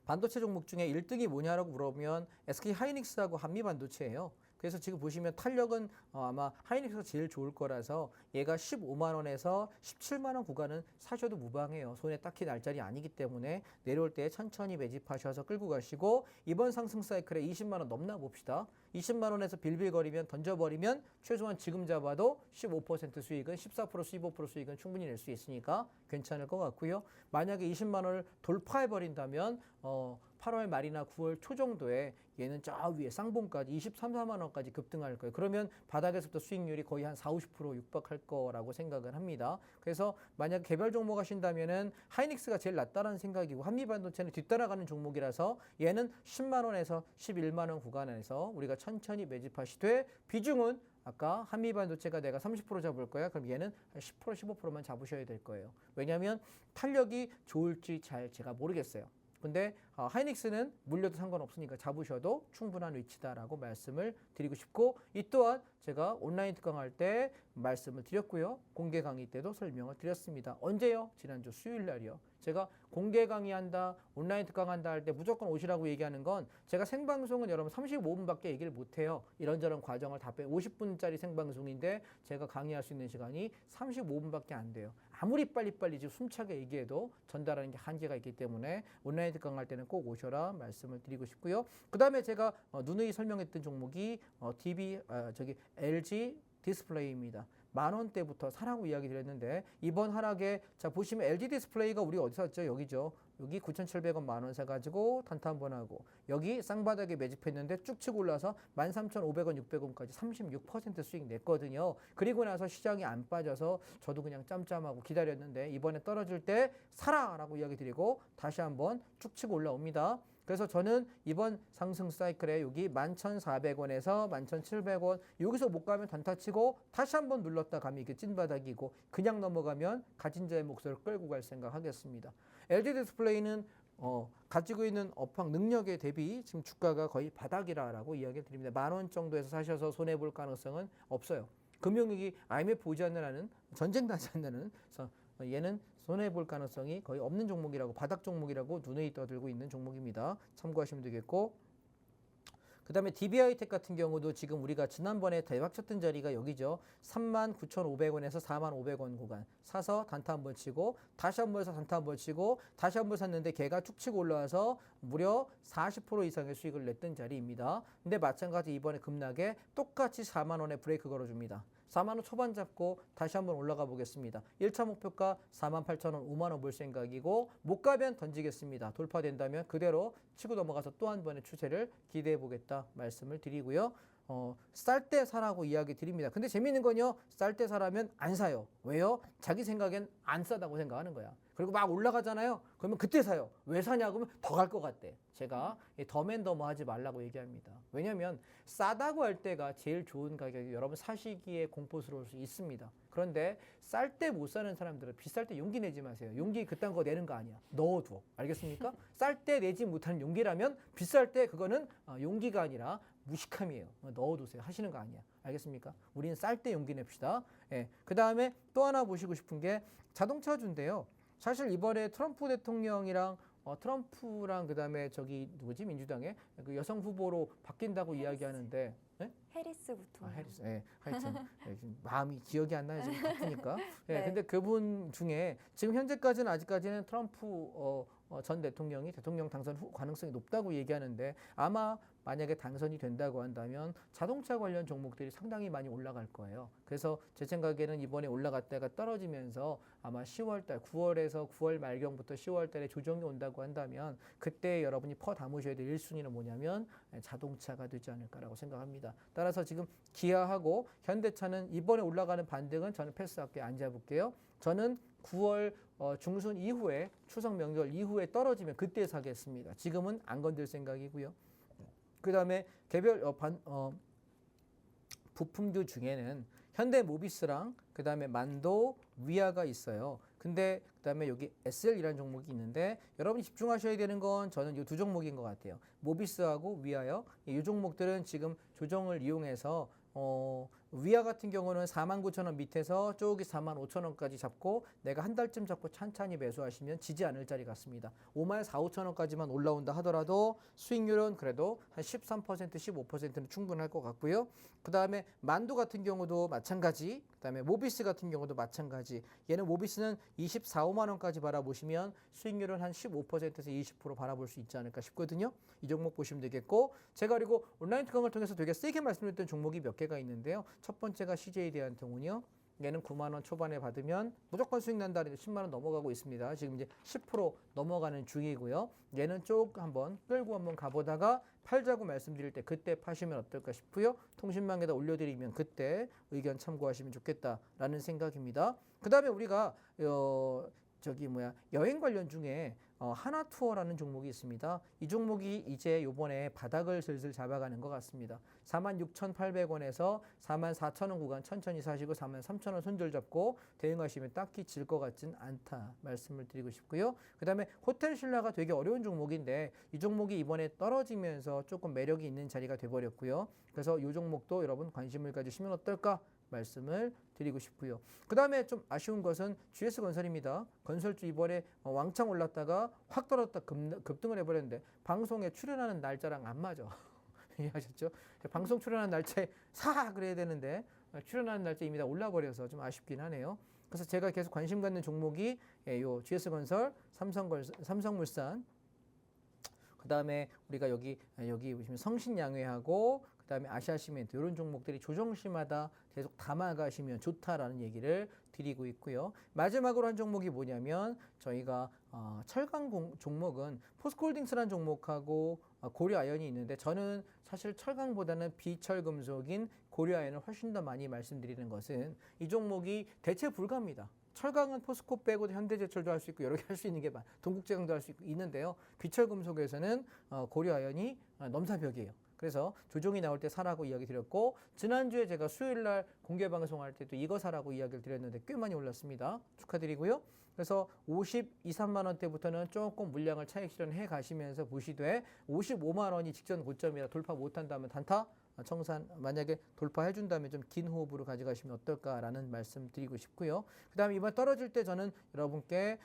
반도체 종목 중에 1등이 뭐냐라고 물어보면 SK 하이닉스하고 한미반도체예요. 그래서 지금 보시면 탄력은 아마 하이닉스가 제일 좋을 거라서 얘가 15만 원에서 17만 원 구간은 사셔도 무방해요. 손에 딱히 날 자리 아니기 때문에 내려올 때 천천히 매집하셔서 끌고 가시고 이번 상승 사이클에 20만 원 넘나 봅시다. 20만 원에서 빌빌거리면 던져버리면 최소한 지금 잡아도 15% 수익은 14% 15% 수익은 충분히 낼 수 있으니까 괜찮을 것 같고요. 만약에 20만 원을 돌파해버린다면 8월 말이나 9월 초 정도에 얘는 저 위에 쌍봉까지 23, 4만 원까지 급등할 거예요. 그러면 바닥에서부터 수익률이 거의 한 4, 50% 육박할 거라고 생각을 합니다. 그래서 만약 개별 종목 하신다면은 하이닉스가 제일 낫다라는 생각이고 한미반도체는 뒤따라가는 종목이라서 얘는 10만 원에서 11만 원 구간에서 우리가 천천히 매집하시되 비중은 아까 한미반도체가 내가 30% 잡을 거야. 그럼 얘는 한 10%, 15%만 잡으셔야 될 거예요. 왜냐하면 탄력이 좋을지 잘 제가 모르겠어요. 근데 하이닉스는 물려도 상관없으니까 잡으셔도 충분한 위치다라고 말씀을 드리고 싶고 이 또한 제가 온라인 특강할 때 말씀을 드렸고요. 공개 강의 때도 설명을 드렸습니다. 언제요? 지난주 수요일 날이요. 제가 공개 강의한다, 온라인 특강한다 할 때 무조건 오시라고 얘기하는 건 제가 생방송은 여러분 35분밖에 얘기를 못해요. 이런저런 과정을 다 빼 50분짜리 생방송인데 제가 강의할 수 있는 시간이 35분밖에 안 돼요. 아무리 빨리빨리 지금 숨차게 얘기해도 전달하는 게 한계가 있기 때문에 온라인 특강할 때는 꼭 오셔라 말씀을 드리고 싶고요. 그 다음에 제가 누누이 설명했던 종목이 LG 디스플레이입니다. 10,000원대부터 사라고 이야기 드렸는데 이번 하락에 자 보시면 LG 디스플레이가 우리 어디서 샀죠? 여기죠. 여기 9,700원 만원 사가지고 단타 한번 하고 여기 쌍바닥에 매집했는데 쭉 치고 올라서 13,500원, 600원까지 36% 수익 냈거든요. 그리고 나서 시장이 안 빠져서 저도 그냥 짬짬하고 기다렸는데 이번에 떨어질 때 사라라고 이야기 드리고 다시 한번 쭉 치고 올라옵니다. 그래서 저는 이번 상승 사이클에 여기 11,400원에서 11,700원 여기서 못 가면 단타 치고 다시 한번 눌렀다 가면 이게 찐바닥이고 그냥 넘어가면 가진 자의 몫을 끌고 갈 생각 하겠습니다. LG 디스플레이는 가지고 있는 업황 능력에 대비 지금 주가가 거의 바닥이라고 이야기를 드립니다. 10,000원 정도에서 사셔서 손해볼 가능성은 없어요. 금융위기 IMF 오지 않는 한은 전쟁 나지 않는 한은 얘는 손해볼 가능성이 거의 없는 종목이라고 바닥 종목이라고 눈에 떠들고 있는 종목입니다. 참고하시면 되겠고 그 다음에 DB하이텍 같은 경우도 지금 우리가 지난번에 대박 쳤던 자리가 여기죠. 39,500원에서 45,000원 구간 사서 단타 한번 치고 다시 한번 사서 단타 한번 치고 다시 한번 샀는데 걔가 쭉 치고 올라와서 무려 40% 이상의 수익을 냈던 자리입니다. 근데 마찬가지 이번에 급락에 똑같이 4만 원에 브레이크 걸어줍니다. 4만 원 초반 잡고 다시 한번 올라가 보겠습니다. 1차 목표가 48,000원, 5만 원 볼 생각이고 못 가면 던지겠습니다. 돌파된다면 그대로 치고 넘어가서 또 한 번의 추세를 기대해 보겠다 말씀을 드리고요. 쌀 때 사라고 이야기 드립니다. 근데 재미있는 건요. 쌀 때 사라면 안 사요. 왜요? 자기 생각엔 안 싸다고 생각하는 거야. 그리고 막 올라가잖아요. 그러면 그때 사요. 왜 사냐고 하면 더 갈 것 같대. 제가 더맨더머 하지 말라고 얘기합니다. 왜냐하면 싸다고 할 때가 제일 좋은 가격이 여러분 사시기에 공포스러울 수 있습니다. 그런데 쌀 때 못 사는 사람들은 비쌀 때 용기 내지 마세요. 용기 그딴 거 내는 거 아니야. 넣어둬. 알겠습니까? 쌀 때 내지 못하는 용기라면 비쌀 때 그거는 용기가 아니라 무식함이에요. 넣어두세요. 하시는 거 아니야. 알겠습니까? 우리는 쌀 때 용기 냅시다. 예. 그 다음에 또 하나 보시고 싶은 게 자동차주인데요. 사실 이번에 트럼프 대통령이랑 트럼프랑 그다음에 저기 누구지 민주당의 그 여성 후보로 바뀐다고 이야기하는데 네? 해리스 부통. 해리스. 예. 하여튼 지금 마음이 기억이 안 나요. 지금 바쁘니까. 예. 네. 근데 그분 중에 지금 현재까지는 아직까지는 트럼프 전 대통령이 대통령 당선 가능성이 높다고 얘기하는데 아마 만약에 당선이 된다고 한다면 자동차 관련 종목들이 상당히 많이 올라갈 거예요. 그래서 제 생각에는 이번에 올라갔다가 떨어지면서 아마 10월달, 9월에서 9월 말경부터 10월달에 조정이 온다고 한다면 그때 여러분이 퍼 담으셔야 될 1순위는 뭐냐면 자동차가 되지 않을까라고 생각합니다. 따라서 지금 기아하고 현대차는 이번에 올라가는 반등은 저는 패스할게요. 안 잡을게요. 저는 9월 중순 이후에 추석 명절 이후에 떨어지면 그때 사겠습니다. 지금은 안 건들 생각이고요. 그 다음에 개별 부품주 중에는 현대모비스랑 그 다음에 만도, 위아가 있어요. 근데 그 다음에 여기 SL이라는 종목이 있는데 여러분이 집중하셔야 되는 건 저는 이 두 종목인 것 같아요. 모비스하고 위아요. 이 종목들은 지금 조정을 이용해서 위아 같은 경우는 49,000원 밑에서 저기 45,000원까지 잡고 내가 한 달쯤 잡고 찬찬히 매수하시면 지지 않을 자리 같습니다. 54,5,000원까지만 올라온다 하더라도 수익률은 그래도 한 13%, 15%는 충분할 것 같고요. 그 다음에 만두 같은 경우도 마찬가지. 그 다음에 모비스 같은 경우도 마찬가지. 얘는 모비스는 24, 5만 원까지 바라보시면 수익률은 한 15%에서 20% 바라볼 수 있지 않을까 싶거든요. 이 종목 보시면 되겠고 제가 그리고 온라인 특강을 통해서 되게 세게 말씀드렸던 종목이 몇 개가 있는데요. 첫 번째가 CJ 대한통운이요. 얘는 9만 원 초반에 받으면 무조건 수익 난다는 10만 원 넘어가고 있습니다. 지금 이제 10% 넘어가는 중이고요. 얘는 쭉 한번 끌고 한번 가보다가 팔자고 말씀드릴 때 그때 파시면 어떨까 싶고요. 통신망에다 올려드리면 그때 의견 참고하시면 좋겠다라는 생각입니다. 그 다음에 우리가 여행 관련 중에 하나투어라는 종목이 있습니다. 이 종목이 이제 요번에 바닥을 슬슬 잡아가는 것 같습니다. 46,800원에서 44,000원 구간 천천히 사시고 43,000원 손절 잡고 대응하시면 딱히 질 것 같진 않다 말씀을 드리고 싶고요. 그 다음에 호텔 신라가 되게 어려운 종목인데 이 종목이 이번에 떨어지면서 조금 매력이 있는 자리가 돼버렸고요. 그래서 이 종목도 여러분 관심을 가지시면 어떨까 말씀을 드리고 싶고요. 그 다음에 좀 아쉬운 것은 GS건설입니다. 건설주 이번에 왕창 올랐다가 확 떨어졌다 급등을 해버렸는데 방송에 출연하는 날짜랑 안 맞아. 이해하셨죠? 방송 출연하는 날짜에 사 그래야 되는데 출연하는 날짜 이미 다 올라버려서 좀 아쉽긴 하네요. 그래서 제가 계속 관심 갖는 종목이 요 GS건설, 삼성물산, 그 다음에 우리가 여기 보시면 성신양회하고 그 다음에 아시아시멘트 이런 종목들이 조정시마다 계속 담아가시면 좋다라는 얘기를 드리고 있고요. 마지막으로 한 종목이 뭐냐면 저희가 철강 종목은 포스코홀딩스라는 종목하고 고려아연이 있는데 저는 사실 철강보다는 비철금속인 고려아연을 훨씬 더 많이 말씀드리는 것은 이 종목이 대체 불가합니다. 철강은 포스코 빼고도 현대제철도 할 수 있고 여러 개 할 수 있는 게 동국제강도 할 수 있는데요. 비철금속에서는 고려아연이 넘사벽이에요. 그래서 조정이 나올 때 사라고 이야기 드렸고 지난주에 제가 수요일날 공개 방송할 때도 이거 사라고 이야기를 드렸는데 꽤 많이 올랐습니다. 축하드리고요. 그래서 52, 3만 원대부터는 조금 물량을 차익 실현해 가시면서 보시되 55만 원이 직전 고점이라 돌파 못한다면 단타 청산 만약에 돌파해 준다면 좀 긴 호흡으로 가져가시면 어떨까라는 말씀 드리고 싶고요. 그 다음에 이번 떨어질 때 저는 여러분께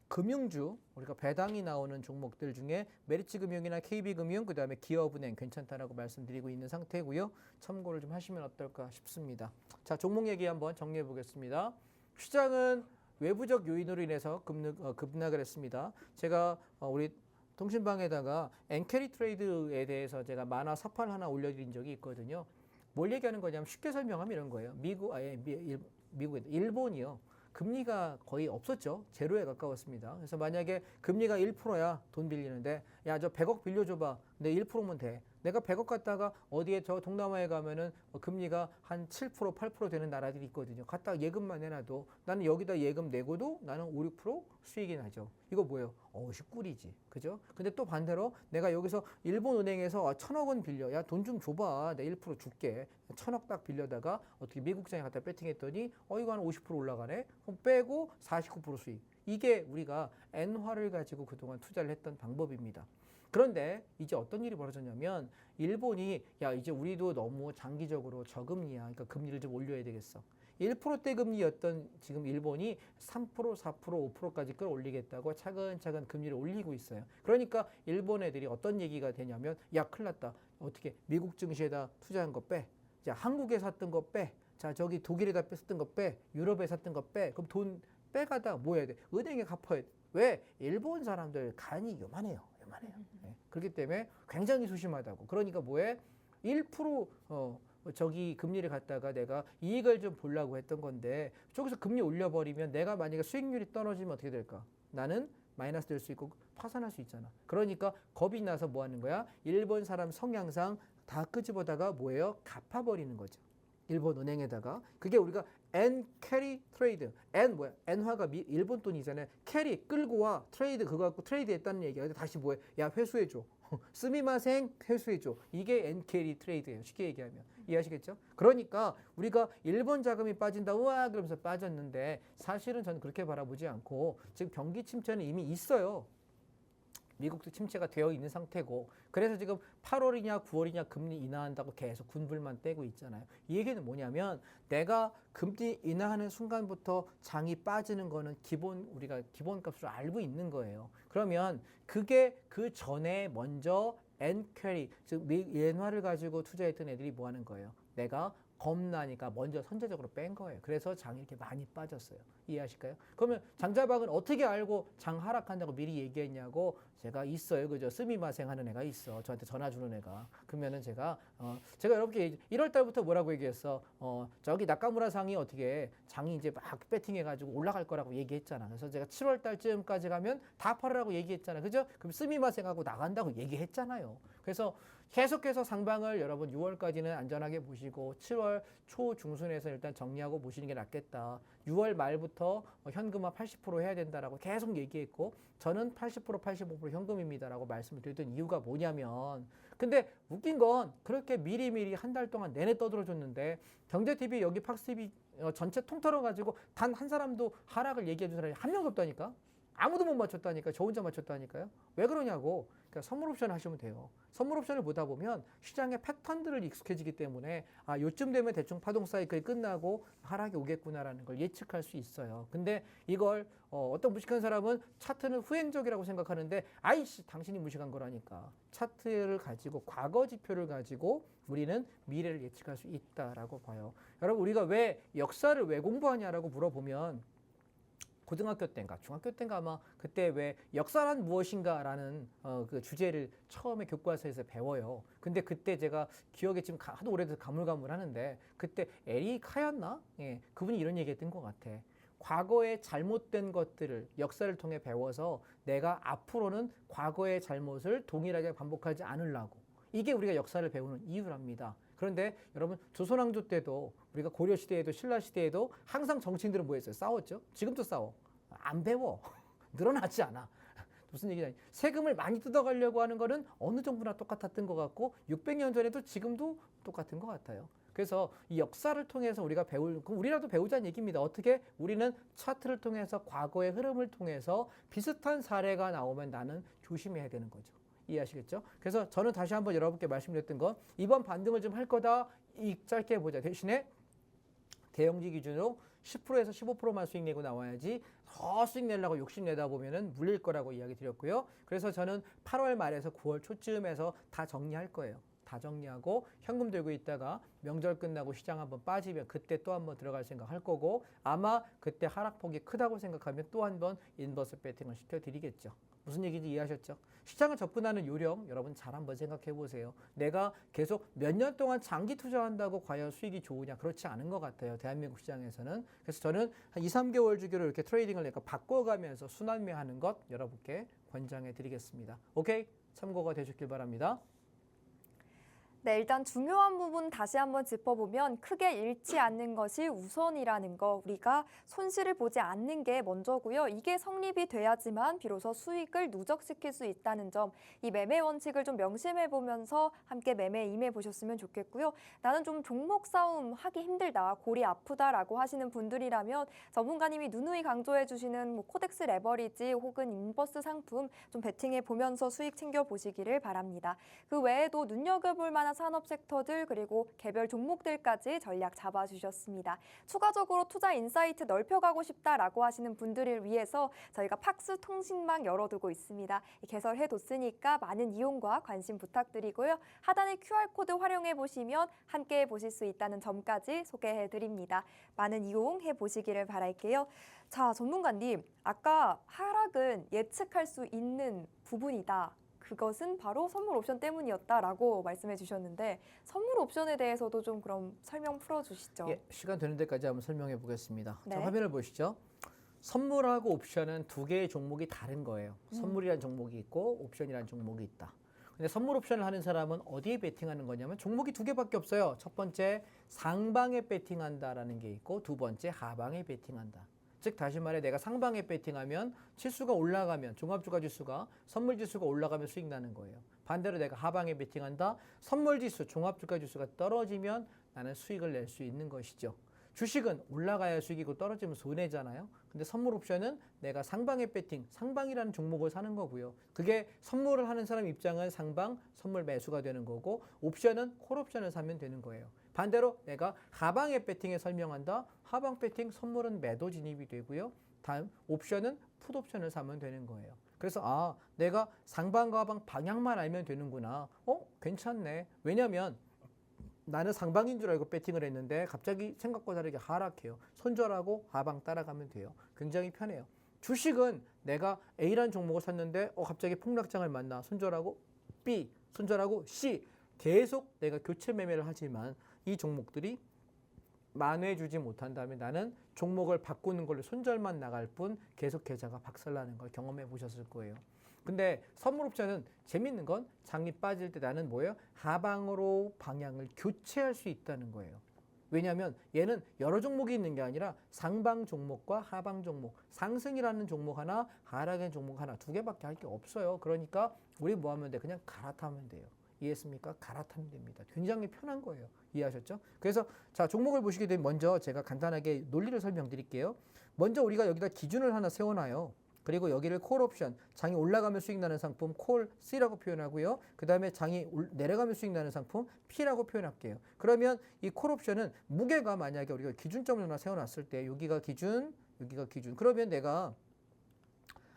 금융주 우리가 배당이 나오는 종목들 중에 메리츠금융이나 KB금융 그 다음에 기업은행 괜찮다라고 말씀드리고 있는 상태고요. 참고를 좀 하시면 어떨까 싶습니다. 자, 종목 얘기 한번 정리해 보겠습니다. 시장은 외부적 요인으로 인해서 급락을 했습니다. 제가 우리 통신방에다가 엔캐리 트레이드에 대해서 제가 만화 서판 하나 올려드린 적이 있거든요. 뭘 얘기하는 거냐면 쉽게 설명하면 이런 거예요. 일본이요. 금리가 거의 없었죠. 제로에 가까웠습니다. 그래서 만약에 금리가 1%야 돈 빌리는데 야 저 100억 빌려줘봐. 근데 1%면 돼. 내가 100억 갖다가 어디에 저 동남아에 가면은 금리가 한 7%, 8% 되는 나라들이 있거든요. 갖다가 예금만 내놔도 나는 여기다 예금 내고도 나는 5, 6% 수익이 나죠. 이거 뭐예요? 꿀이지. 그죠? 근데 또 반대로 내가 여기서 일본 은행에서 1,000억 원 빌려. 야, 돈 좀 줘봐. 내가 1% 줄게. 1,000억 딱 빌려다가 어떻게 미국장에 갖다 배팅했더니 이거 한 50% 올라가네? 그럼 빼고 49% 수익. 이게 우리가 엔화를 가지고 그동안 투자를 했던 방법입니다. 그런데 이제 어떤 일이 벌어졌냐면 일본이 야 이제 우리도 너무 장기적으로 저금리야. 그러니까 금리를 좀 올려야 되겠어. 1%대 금리였던 지금 일본이 3%, 4%, 5%까지 끌어올리겠다고 차근차근 금리를 올리고 있어요. 그러니까 일본 애들이 어떤 얘기가 되냐면 야 큰일 났다. 어떻게 미국 증시에다 투자한 거 빼. 자 한국에 샀던 거 빼. 자 저기 독일에다 샀던 거 빼. 유럽에 샀던 거 빼. 그럼 돈 빼가다 뭐 해야 돼? 은행에 갚아야 돼. 왜? 일본 사람들 간이 요만해요. 네. 그렇기 때문에 굉장히 소심하다고. 그러니까 뭐해? 1% 저기 금리를 갖다가 내가 이익을 좀 보려고 했던 건데 저기서 금리 올려버리면 내가 만약에 수익률이 떨어지면 어떻게 될까? 나는 마이너스 될 수 있고 파산할 수 있잖아. 그러니까 겁이 나서 뭐 하는 거야? 일본 사람 성향상 다 끄집어다가 뭐예요? 갚아버리는 거죠. 일본 은행에다가. 그게 우리가 엔 캐리 트레이드. 엔 뭐야? 엔화가 일본 돈이잖아요. 캐리 끌고 와. 트레이드 그거 갖고 트레이드 했다는 얘기야. 다시 뭐해? 야 회수해줘. 스미마생 회수해줘. 이게 엔 캐리 트레이드예요. 쉽게 얘기하면. 이해하시겠죠? 그러니까 우리가 일본 자금이 빠진다. 우와 그러면서 빠졌는데 사실은 저는 그렇게 바라보지 않고 지금 경기 침체는 이미 있어요. 미국도 침체가 되어 있는 상태고 그래서 지금 8월이냐 9월이냐 금리 인하한다고 계속 군불만 떼고 있잖아요. 이 얘기는 뭐냐면 내가 금리 인하하는 순간부터 장이 빠지는 거는 우리가 기본값으로 알고 있는 거예요. 그러면 그게 그 전에 먼저 엔캐리 즉 엔화를 가지고 투자했던 애들이 뭐 하는 거예요? 내가 겁나니까 먼저 선제적으로 뺀 거예요. 그래서 장이 이렇게 많이 빠졌어요. 이해하실까요? 그러면 장자박은 어떻게 알고 장 하락한다고 미리 얘기했냐고, 제가 있어요. 그죠? 스미마생 하는 애가 있어. 저한테 전화 주는 애가. 그러면은 제가 여러분께 1월 달부터 뭐라고 얘기했어? 저기 나카무라 상이 어떻게 장이 이제 막 배팅해가지고 올라갈 거라고 얘기했잖아. 그래서 제가 7월 달쯤까지 가면 다 팔으라고 얘기했잖아. 그죠? 그럼 스미마생하고 나간다고 얘기했잖아요. 그래서 계속해서 상방을 여러분 6월까지는 안전하게 보시고 7월 초 중순에서 일단 정리하고 보시는 게 낫겠다. 6월 말부터 현금화 80% 해야 된다라고 계속 얘기했고, 저는 80% 85% 현금입니다라고 말씀을 드렸던 이유가 뭐냐면, 근데 웃긴 건 그렇게 미리미리 한 달 동안 내내 떠들어줬는데 경제TV 여기 팍스TV 전체 통틀어 가지고 단 한 사람도 하락을 얘기해 준 사람이 한 명도 없다니까. 아무도 못 맞췄다니까. 저 혼자 맞췄다니까요. 왜 그러냐고. 그러니까 선물 옵션 하시면 돼요. 선물 옵션을 보다 보면 시장의 패턴들을 익숙해지기 때문에 요쯤 되면 대충 파동 사이클이 끝나고 하락이 오겠구나라는 걸 예측할 수 있어요. 근데 이걸 어떤 무식한 사람은 차트는 후행적이라고 생각하는데, 아이씨 당신이 무식한 거라니까. 차트를 가지고 과거 지표를 가지고 우리는 미래를 예측할 수 있다라고 봐요. 여러분, 우리가 왜 역사를 왜 공부하냐라고 물어보면, 고등학교 때인가 중학교 때인가 아마 그때 왜 역사란 무엇인가라는 그 주제를 처음에 교과서에서 배워요. 근데 그때 제가 기억에 지금 하도 오래돼서 가물가물하는데, 그때 에리카였나? 예, 그분이 이런 얘기했던 것 같아. 과거의 잘못된 것들을 역사를 통해 배워서 내가 앞으로는 과거의 잘못을 동일하게 반복하지 않으려고. 이게 우리가 역사를 배우는 이유랍니다. 그런데 여러분, 조선왕조 때도 우리가 고려시대에도 신라시대에도 항상 정치인들은 뭐 했어요? 싸웠죠? 지금도 싸워. 안 배워. 늘어나지 않아. 무슨 얘기냐. 세금을 많이 뜯어가려고 하는 거는 어느 정부나 똑같았던 것 같고 600년 전에도 지금도 똑같은 것 같아요. 그래서 이 역사를 통해서 우리가 그럼 우리라도 배우자는 얘기입니다. 어떻게? 우리는 차트를 통해서 과거의 흐름을 통해서 비슷한 사례가 나오면 나는 조심해야 되는 거죠. 이해하시겠죠? 그래서 저는 다시 한번 여러분께 말씀드렸던 건, 이번 반등을 좀 할 거다. 짧게 보자. 대신에 대형지 기준으로 10%에서 15%만 수익 내고 나와야지 더 수익 내려고 욕심내다 보면은 물릴 거라고 이야기 드렸고요. 그래서 저는 8월 말에서 9월 초쯤에서 다 정리할 거예요. 다 정리하고 현금 들고 있다가 명절 끝나고 시장 한번 빠지면 그때 또 한번 들어갈 생각할 거고, 아마 그때 하락폭이 크다고 생각하면 또 한번 인버스 배팅을 시켜드리겠죠. 무슨 얘기인지 이해하셨죠? 시장을 접근하는 요령 여러분 잘 한번 생각해 보세요. 내가 계속 몇 년 동안 장기 투자한다고 과연 수익이 좋으냐? 그렇지 않은 것 같아요. 대한민국 시장에서는. 그래서 저는 한 2, 3개월 주기로 이렇게 트레이딩을 내가 바꿔가면서 순환매하는 것 여러분께 권장해 드리겠습니다. 오케이? 참고가 되셨길 바랍니다. 네, 일단 중요한 부분 다시 한번 짚어보면, 크게 잃지 않는 것이 우선이라는 거, 우리가 손실을 보지 않는 게 먼저고요. 이게 성립이 돼야지만 비로소 수익을 누적시킬 수 있다는 점, 이 매매 원칙을 좀 명심해 보면서 함께 매매에 임해 보셨으면 좋겠고요. 나는 좀 종목 싸움 하기 힘들다, 골이 아프다라고 하시는 분들이라면 전문가님이 누누이 강조해 주시는 코덱스 레버리지 혹은 인버스 상품 좀 베팅해 보면서 수익 챙겨 보시기를 바랍니다. 그 외에도 눈여겨볼 만한 산업 섹터들 그리고 개별 종목들까지 전략 잡아주셨습니다. 추가적으로 투자 인사이트 넓혀가고 싶다라고 하시는 분들을 위해서 저희가 팍스 통신망 열어두고 있습니다. 개설해뒀으니까 많은 이용과 관심 부탁드리고요. 하단의 QR코드 활용해 보시면 함께 보실 수 있다는 점까지 소개해드립니다. 많은 이용해 보시기를 바랄게요. 자, 전문가님, 아까 하락은 예측할 수 있는 부분이다. 그것은 바로 선물 옵션 때문이었다라고 말씀해 주셨는데, 선물 옵션에 대해서도 좀 그럼 설명 풀어주시죠. 예, 시간 되는 데까지 한번 설명해 보겠습니다. 네. 자, 화면을 보시죠. 선물하고 옵션은 두 개의 종목이 다른 거예요. 선물이라는 종목이 있고 옵션이라는 종목이 있다. 근데 선물 옵션을 하는 사람은 어디에 베팅하는 거냐면 종목이 두 개밖에 없어요. 첫 번째 상방에 베팅한다라는 게 있고, 두 번째 하방에 베팅한다. 즉 다시 말해 내가 상방에 베팅하면 지수가 올라가면, 종합주가지수가 선물지수가 올라가면 수익 나는 거예요. 반대로 내가 하방에 베팅한다, 선물지수 종합주가지수가 떨어지면 나는 수익을 낼 수 있는 것이죠. 주식은 올라가야 수익이고 떨어지면 손해잖아요. 근데 선물 옵션은 내가 상방에 베팅, 상방이라는 종목을 사는 거고요. 그게 선물을 하는 사람 입장은 상방, 선물 매수가 되는 거고, 옵션은 콜옵션을 사면 되는 거예요. 반대로 내가 하방에 베팅에 설명한다. 하방 베팅 선물은 매도 진입이 되고요. 다음 옵션은 풋옵션을 사면 되는 거예요. 그래서 내가 상방과 하방 방향만 알면 되는구나. 괜찮네. 왜냐면 나는 상방인 줄 알고 배팅을 했는데 갑자기 생각과 다르게 하락해요. 손절하고 하방 따라가면 돼요. 굉장히 편해요. 주식은 내가 A라는 종목을 샀는데 갑자기 폭락장을 만나 손절하고 B, 손절하고 C 계속 내가 교체 매매를 하지만 이 종목들이 만회해주지 못한다면 나는 종목을 바꾸는 걸로 손절만 나갈 뿐 계속 계좌가 박살나는 걸 경험해 보셨을 거예요. 근데 선물옵션은 재밌는 건 장이 빠질 때 나는 뭐예요? 하방으로 방향을 교체할 수 있다는 거예요. 왜냐하면 얘는 여러 종목이 있는 게 아니라 상방 종목과 하방 종목, 상승이라는 종목 하나, 하락의 종목 하나, 두 개밖에 할 게 없어요. 그러니까 우리 뭐 하면 돼? 그냥 갈아타면 돼요. 이해했습니까? 갈아타면 됩니다. 굉장히 편한 거예요. 이해하셨죠? 그래서 자, 종목을 보시게 되면 먼저 제가 간단하게 논리를 설명드릴게요. 먼저 우리가 여기다 기준을 하나 세워놔요. 그리고 여기를 콜옵션, 장이 올라가면 수익 나는 상품 콜 C라고 표현하고요. 그 다음에 장이 내려가면 수익 나는 상품 P라고 표현할게요. 그러면 이 콜옵션은 무게가 만약에 우리가 기준점을 하나 세워놨을 때 여기가 기준, 여기가 기준. 그러면 내가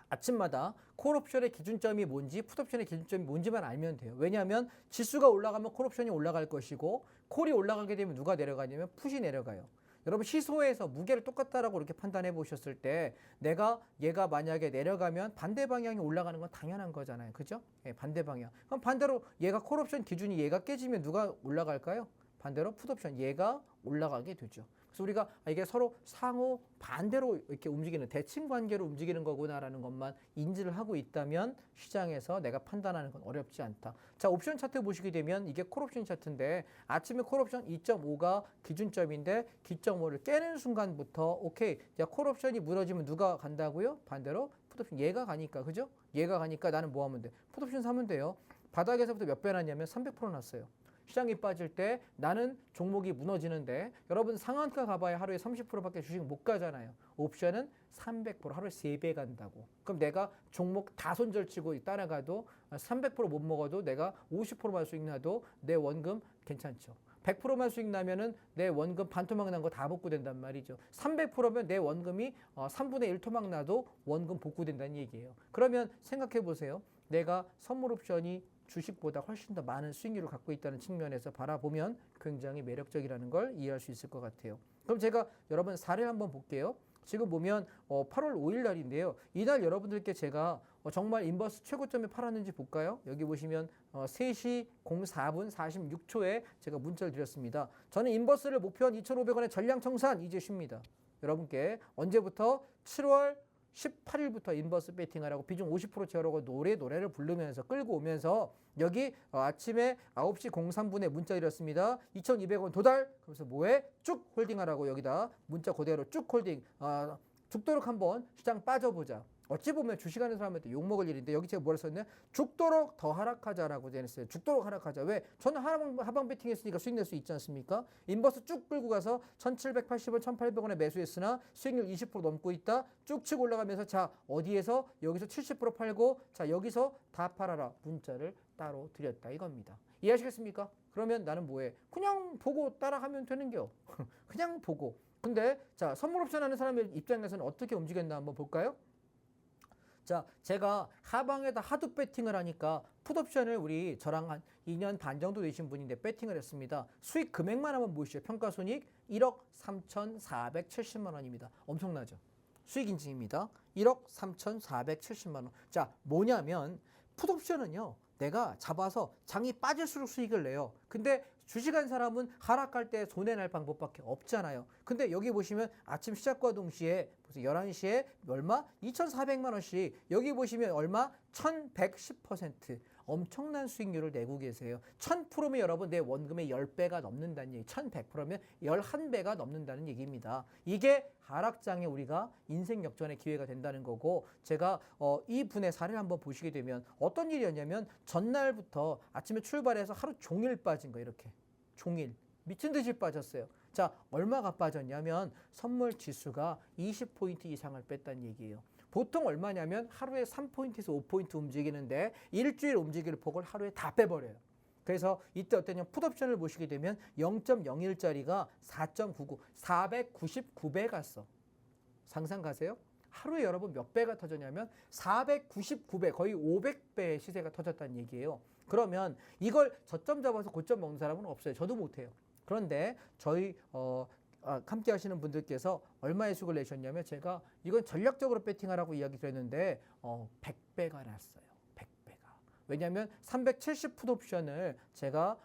아침마다 콜옵션의 기준점이 뭔지 풋옵션의 기준점이 뭔지만 알면 돼요. 왜냐하면 지수가 올라가면 콜옵션이 올라갈 것이고 콜이 올라가게 되면 누가 내려가냐면 풋이 내려가요. 여러분 시소에서 무게를 똑같다라고 이렇게 판단해 보셨을 때 내가 얘가 만약에 내려가면 반대 방향이 올라가는 건 당연한 거잖아요. 그죠? 예, 반대 방향. 그럼 반대로 얘가 콜옵션 기준이 얘가 깨지면 누가 올라갈까요? 반대로 풋옵션 얘가 올라가게 되죠. 그래서 우리가 이게 서로 상호 반대로 이렇게 움직이는 대칭 관계로 움직이는 거구나라는 것만 인지를 하고 있다면 시장에서 내가 판단하는 건 어렵지 않다. 자, 옵션 차트 보시게 되면 이게 콜옵션 차트인데 아침에 콜옵션 2.5가 기준점인데 기점오를 깨는 순간부터 오케이. 자, 콜옵션이 무너지면 누가 간다고요? 반대로 풋옵션 얘가 가니까 그죠? 얘가 가니까 나는 뭐 하면 돼? 풋옵션 사면 돼요. 바닥에서부터 몇 배 났냐면 300% 났어요. 시장이 빠질 때 나는 종목이 무너지는데 여러분 상한가 가봐야 하루에 30%밖에 주식 못 가잖아요. 옵션은 300% 하루에 3배 간다고. 그럼 내가 종목 다 손절치고 따라가도 300%못 먹어도 내가 50%만 수익 나도 내 원금 괜찮죠. 100%만 수익 나면은 내 원금 반 토막 난 거 다 복구된단 말이죠. 300%면 내 원금이 3분의 1 토막 나도 원금 복구된다는 얘기예요. 그러면 생각해 보세요. 내가 선물 옵션이 주식보다 훨씬 더 많은 수익률을 갖고 있다는 측면에서 바라보면 굉장히 매력적이라는 걸 이해할 수 있을 것 같아요. 그럼 제가 여러분 사례를 한번 볼게요. 지금 보면 8월 5일 날인데요. 이날 여러분들께 제가 정말 인버스 최고점에 팔았는지 볼까요? 여기 보시면 3시 04분 46초에 제가 문자를 드렸습니다. 저는 인버스를 목표한 2,500원의 전량 청산 이제 쉽니다. 여러분께 언제부터 7월 18일부터 인버스 배팅하라고 비중 50% 채우라고 노래를 부르면서 끌고 오면서 여기 아침에 9시 03분에 문자 드렸습니다. 2,200원 도달. 그래서 뭐해? 쭉 홀딩하라고 여기다 문자 그대로 쭉 홀딩. 죽도록 한번 시장 빠져보자. 어찌 보면 주식하는 사람한테 욕먹을 일인데 여기 제가 뭐라 썼냐? 죽도록 더 하락하자라고 했어요. 죽도록 하락하자. 왜? 저는 하방 배팅했으니까 수익 낼 수 있지 않습니까? 인버스 쭉 끌고 가서 1,780원, 1,800원에 매수했으나 수익률 20% 넘고 있다. 쭉 치고 올라가면서 자 어디에서 여기서 70% 팔고 자 여기서 다 팔아라. 문자를 따로 드렸다 이겁니다. 이해하시겠습니까? 그러면 나는 뭐해? 그냥 보고 따라가면 되는겨. 그냥 보고. 근데 자 선물 옵션 하는 사람의 입장에서는 어떻게 움직였나 한번 볼까요? 자, 제가 하방에다 하도 배팅을 하니까 풋옵션을 우리 저랑 한 2년 반 정도 되신 분인데 배팅을 했습니다. 수익 금액만 한번 보시죠. 평가손익 1억 3,470만 원입니다. 엄청나죠? 수익 인증입니다. 1억 3,470만 원. 자, 뭐냐면 풋옵션은요. 내가 잡아서 장이 빠질수록 수익을 내요. 근데 주식한 사람은 하락할 때 손해날 방법밖에 없잖아요. 근데 여기 보시면 아침 시작과 동시에 벌써 11시에 얼마? 2,400만 원씩. 여기 보시면 얼마? 1,110%. 엄청난 수익률을 내고 계세요. 1,000%면 여러분 내 원금의 10배가 넘는다는 얘기. 1,100%면 11배가 넘는다는 얘기입니다. 이게 하락장에 우리가 인생 역전의 기회가 된다는 거고 제가 이 분의 사례를 한번 보시게 되면 어떤 일이었냐면 전날부터 아침에 출발해서 하루 종일 빠진 거 이렇게. 종일. 미친 듯이 빠졌어요. 자, 얼마가 빠졌냐면 선물 지수가 20포인트 이상을 뺐다는 얘기예요. 보통 얼마냐면 하루에 3포인트에서 5포인트 움직이는데 일주일 움직일 폭을 하루에 다 빼버려요. 그래서 이때 어땠냐면 풋옵션을 보시게 되면 0.01짜리가 4.99, 499배 갔어. 상상 가세요? 하루에 여러분 몇 배가 터졌냐면 499배, 거의 500배의 시세가 터졌다는 얘기예요. 그러면 이걸 저점 잡아서 고점 먹는 사람은 없어요. 저도 못해요. 그런데 저희 함께 하시는 분들께서 얼마의 수익을 내셨냐면 제가 이건 전략적으로 배팅하라고 이야기 드렸는데 100배가 났어요. 100배가. 왜냐하면 370 풋옵션을 제가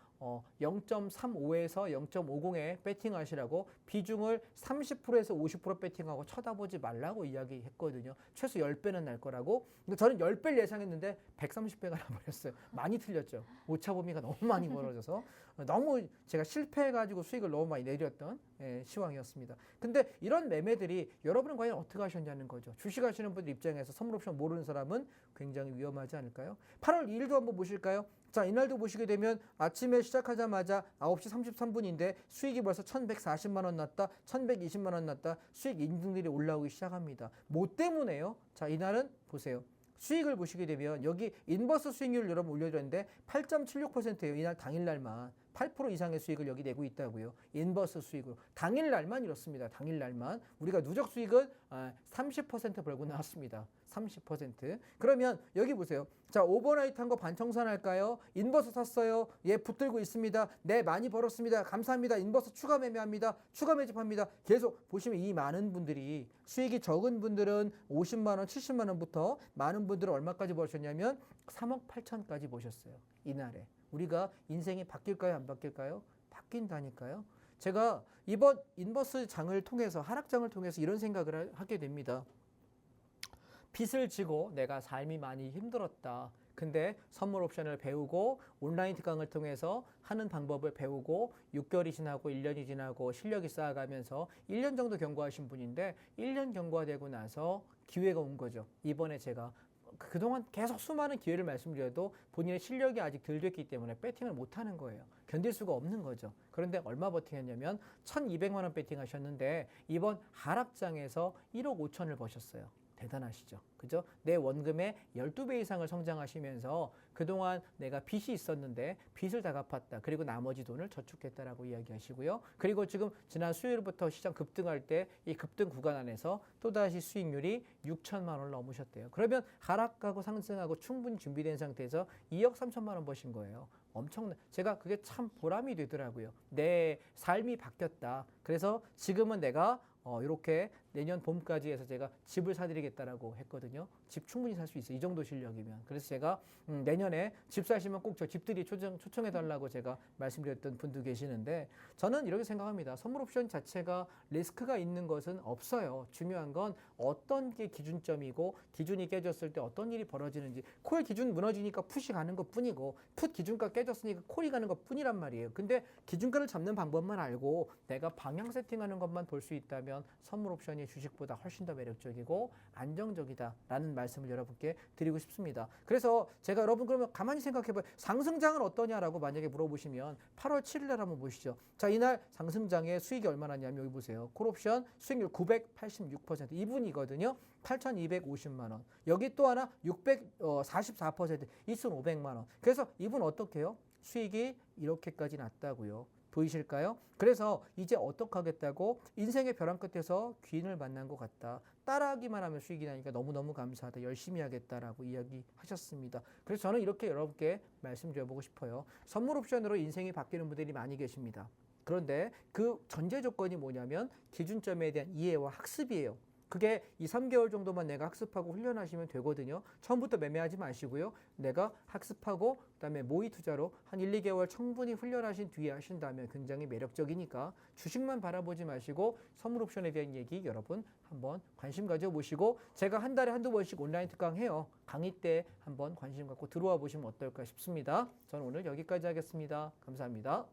0.35에서 0.50에 배팅하시라고 비중을 30%에서 50% 배팅하고 쳐다보지 말라고 이야기했거든요. 최소 10배는 날 거라고. 근데 저는 10배를 예상했는데 130배가 나버렸어요. 많이 틀렸죠. 오차 범위가 너무 많이 벌어져서 너무 제가 실패해가지고 수익을 너무 많이 내렸던 시황이었습니다. 근데 이런 매매들이 여러분은 과연 어떻게 하셨냐는 거죠. 주식하시는 분들 입장에서 선물 옵션 모르는 사람은 굉장히 위험하지 않을까요? 8월 2일도 한번 보실까요? 자, 이날도 보시게 되면 아침에 시작하자마자 9시 33분인데 수익이 벌써 1,140만 원 났다, 1,120만 원 났다, 수익 인증들이 올라오기 시작합니다. 뭐 때문에요? 자, 이날은 보세요. 수익을 보시게 되면 여기 인버스 수익률을 여러분 올려드렸는데 8.76%예요. 이날 당일날만 8% 이상의 수익을 여기 내고 있다고요. 인버스 수익으로. 당일날만 이렇습니다. 당일날만. 우리가 누적 수익은 30% 벌고 나왔습니다. 30%. 그러면 여기 보세요. 자, 오버나이트 한 거 반청산할까요? 인버스 샀어요. 예, 붙들고 있습니다. 네, 많이 벌었습니다. 감사합니다. 인버스 추가 매매합니다. 추가 매집합니다. 계속 보시면 이 많은 분들이 수익이 적은 분들은 50만 원, 70만 원부터 많은 분들은 얼마까지 버셨냐면 3억 8천까지 보셨어요. 이날에. 우리가 인생이 바뀔까요? 안 바뀔까요? 바뀐다니까요. 제가 이번 인버스 장을 통해서 하락장을 통해서 이런 생각을 하게 됩니다. 빚을 지고 내가 삶이 많이 힘들었다. 근데 선물 옵션을 배우고 온라인 특강을 통해서 하는 방법을 배우고 6개월이 지나고 1년이 지나고 실력이 쌓아가면서 1년 정도 경과하신 분인데 1년 경과되고 나서 기회가 온 거죠. 이번에 제가 그동안 계속 수많은 기회를 말씀드려도 본인의 실력이 아직 덜 됐기 때문에 배팅을 못하는 거예요. 견딜 수가 없는 거죠. 그런데 얼마 버팅했냐면 1,200만 원 배팅하셨는데 이번 하락장에서 1억 5천을 버셨어요. 대단하시죠. 그죠? 내 원금의 12배 이상을 성장하시면서 그동안 내가 빚이 있었는데 빚을 다 갚았다. 그리고 나머지 돈을 저축했다라고 이야기하시고요. 그리고 지금 지난 수요일부터 시장 급등할 때 이 급등 구간 안에서 또다시 수익률이 6천만 원을 넘으셨대요. 그러면 하락하고 상승하고 충분히 준비된 상태에서 2억 3천만 원 버신 거예요. 엄청난, 제가 그게 참 보람이 되더라고요. 내 삶이 바뀌었다. 그래서 지금은 내가 이렇게 내년 봄까지 해서 제가 집을 사드리겠다라고 했거든요. 집 충분히 살 수 있어요. 이 정도 실력이면. 그래서 제가 내년에 집 사시면 꼭 저 집들이 초청해달라고 제가 말씀드렸던 분도 계시는데 저는 이렇게 생각합니다. 선물 옵션 자체가 리스크가 있는 것은 없어요. 중요한 건 어떤 게 기준점이고 기준이 깨졌을 때 어떤 일이 벌어지는지 콜 기준 무너지니까 풋이 가는 것 뿐이고 풋 기준가 깨졌으니까 콜이 가는 것 뿐이란 말이에요. 근데 기준가를 잡는 방법만 알고 내가 방향 세팅하는 것만 볼 수 있다면 선물 옵션이 주식보다 훨씬 더 매력적이고 안정적이다라는 말씀을 여러분께 드리고 싶습니다. 그래서 제가 여러분 그러면 가만히 생각해봐요. 상승장은 어떠냐라고 만약에 물어보시면 8월 7일 날 한번 보시죠. 자, 이날 상승장의 수익이 얼마나 냐면 여기 보세요. 콜옵션 수익률 986%. 이분이거든요. 8,250만 원. 여기 또 하나 644%. 이순 500만 원. 그래서 이분 어떻게 해요? 수익이 이렇게까지 났다고요. 보이실까요? 그래서 이제 어떻게 하겠다고 인생의 벼랑 끝에서 귀인을 만난 것 같다. 따라하기만 하면 수익이 나니까 너무너무 감사하다. 열심히 하겠다라고 이야기하셨습니다. 그래서 저는 이렇게 여러분께 말씀드려보고 싶어요. 선물 옵션으로 인생이 바뀌는 분들이 많이 계십니다. 그런데 그 전제 조건이 뭐냐면 기준점에 대한 이해와 학습이에요. 그게 2, 3개월 정도만 내가 학습하고 훈련하시면 되거든요. 처음부터 매매하지 마시고요. 내가 학습하고 그다음에 모의 투자로 한 1, 2개월 충분히 훈련하신 뒤에 하신다면 굉장히 매력적이니까 주식만 바라보지 마시고 선물 옵션에 대한 얘기 여러분 한번 관심 가져보시고 제가 한 달에 한두 번씩 온라인 특강 해요. 강의 때 한번 관심 갖고 들어와 보시면 어떨까 싶습니다. 저는 오늘 여기까지 하겠습니다. 감사합니다.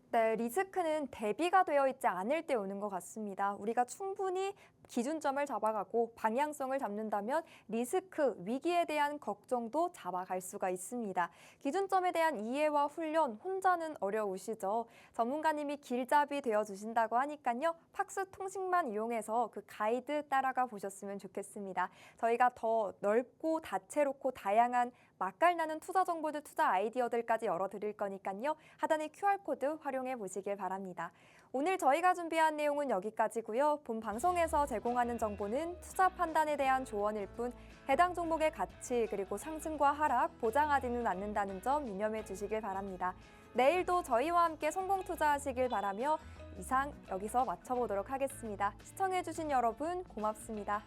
네, 리스크는 대비가 되어 있지 않을 때 오는 것 같습니다. 우리가 충분히 기준점을 잡아가고 방향성을 잡는다면 리스크, 위기에 대한 걱정도 잡아갈 수가 있습니다. 기준점에 대한 이해와 훈련, 혼자는 어려우시죠? 전문가님이 길잡이 되어주신다고 하니까요. 팍스 통식만 이용해서 그 가이드 따라가 보셨으면 좋겠습니다. 저희가 더 넓고 다채롭고 다양한 맛깔나는 투자 정보들, 투자 아이디어들까지 열어드릴 거니까요. 하단의 QR코드 활용해 보시길 바랍니다. 오늘 저희가 준비한 내용은 여기까지고요. 본 방송에서 제공하는 정보는 투자 판단에 대한 조언일 뿐 해당 종목의 가치 그리고 상승과 하락 보장하지는 않는다는 점 유념해 주시길 바랍니다. 내일도 저희와 함께 성공 투자하시길 바라며 이상 여기서 마쳐보도록 하겠습니다. 시청해 주신 여러분 고맙습니다.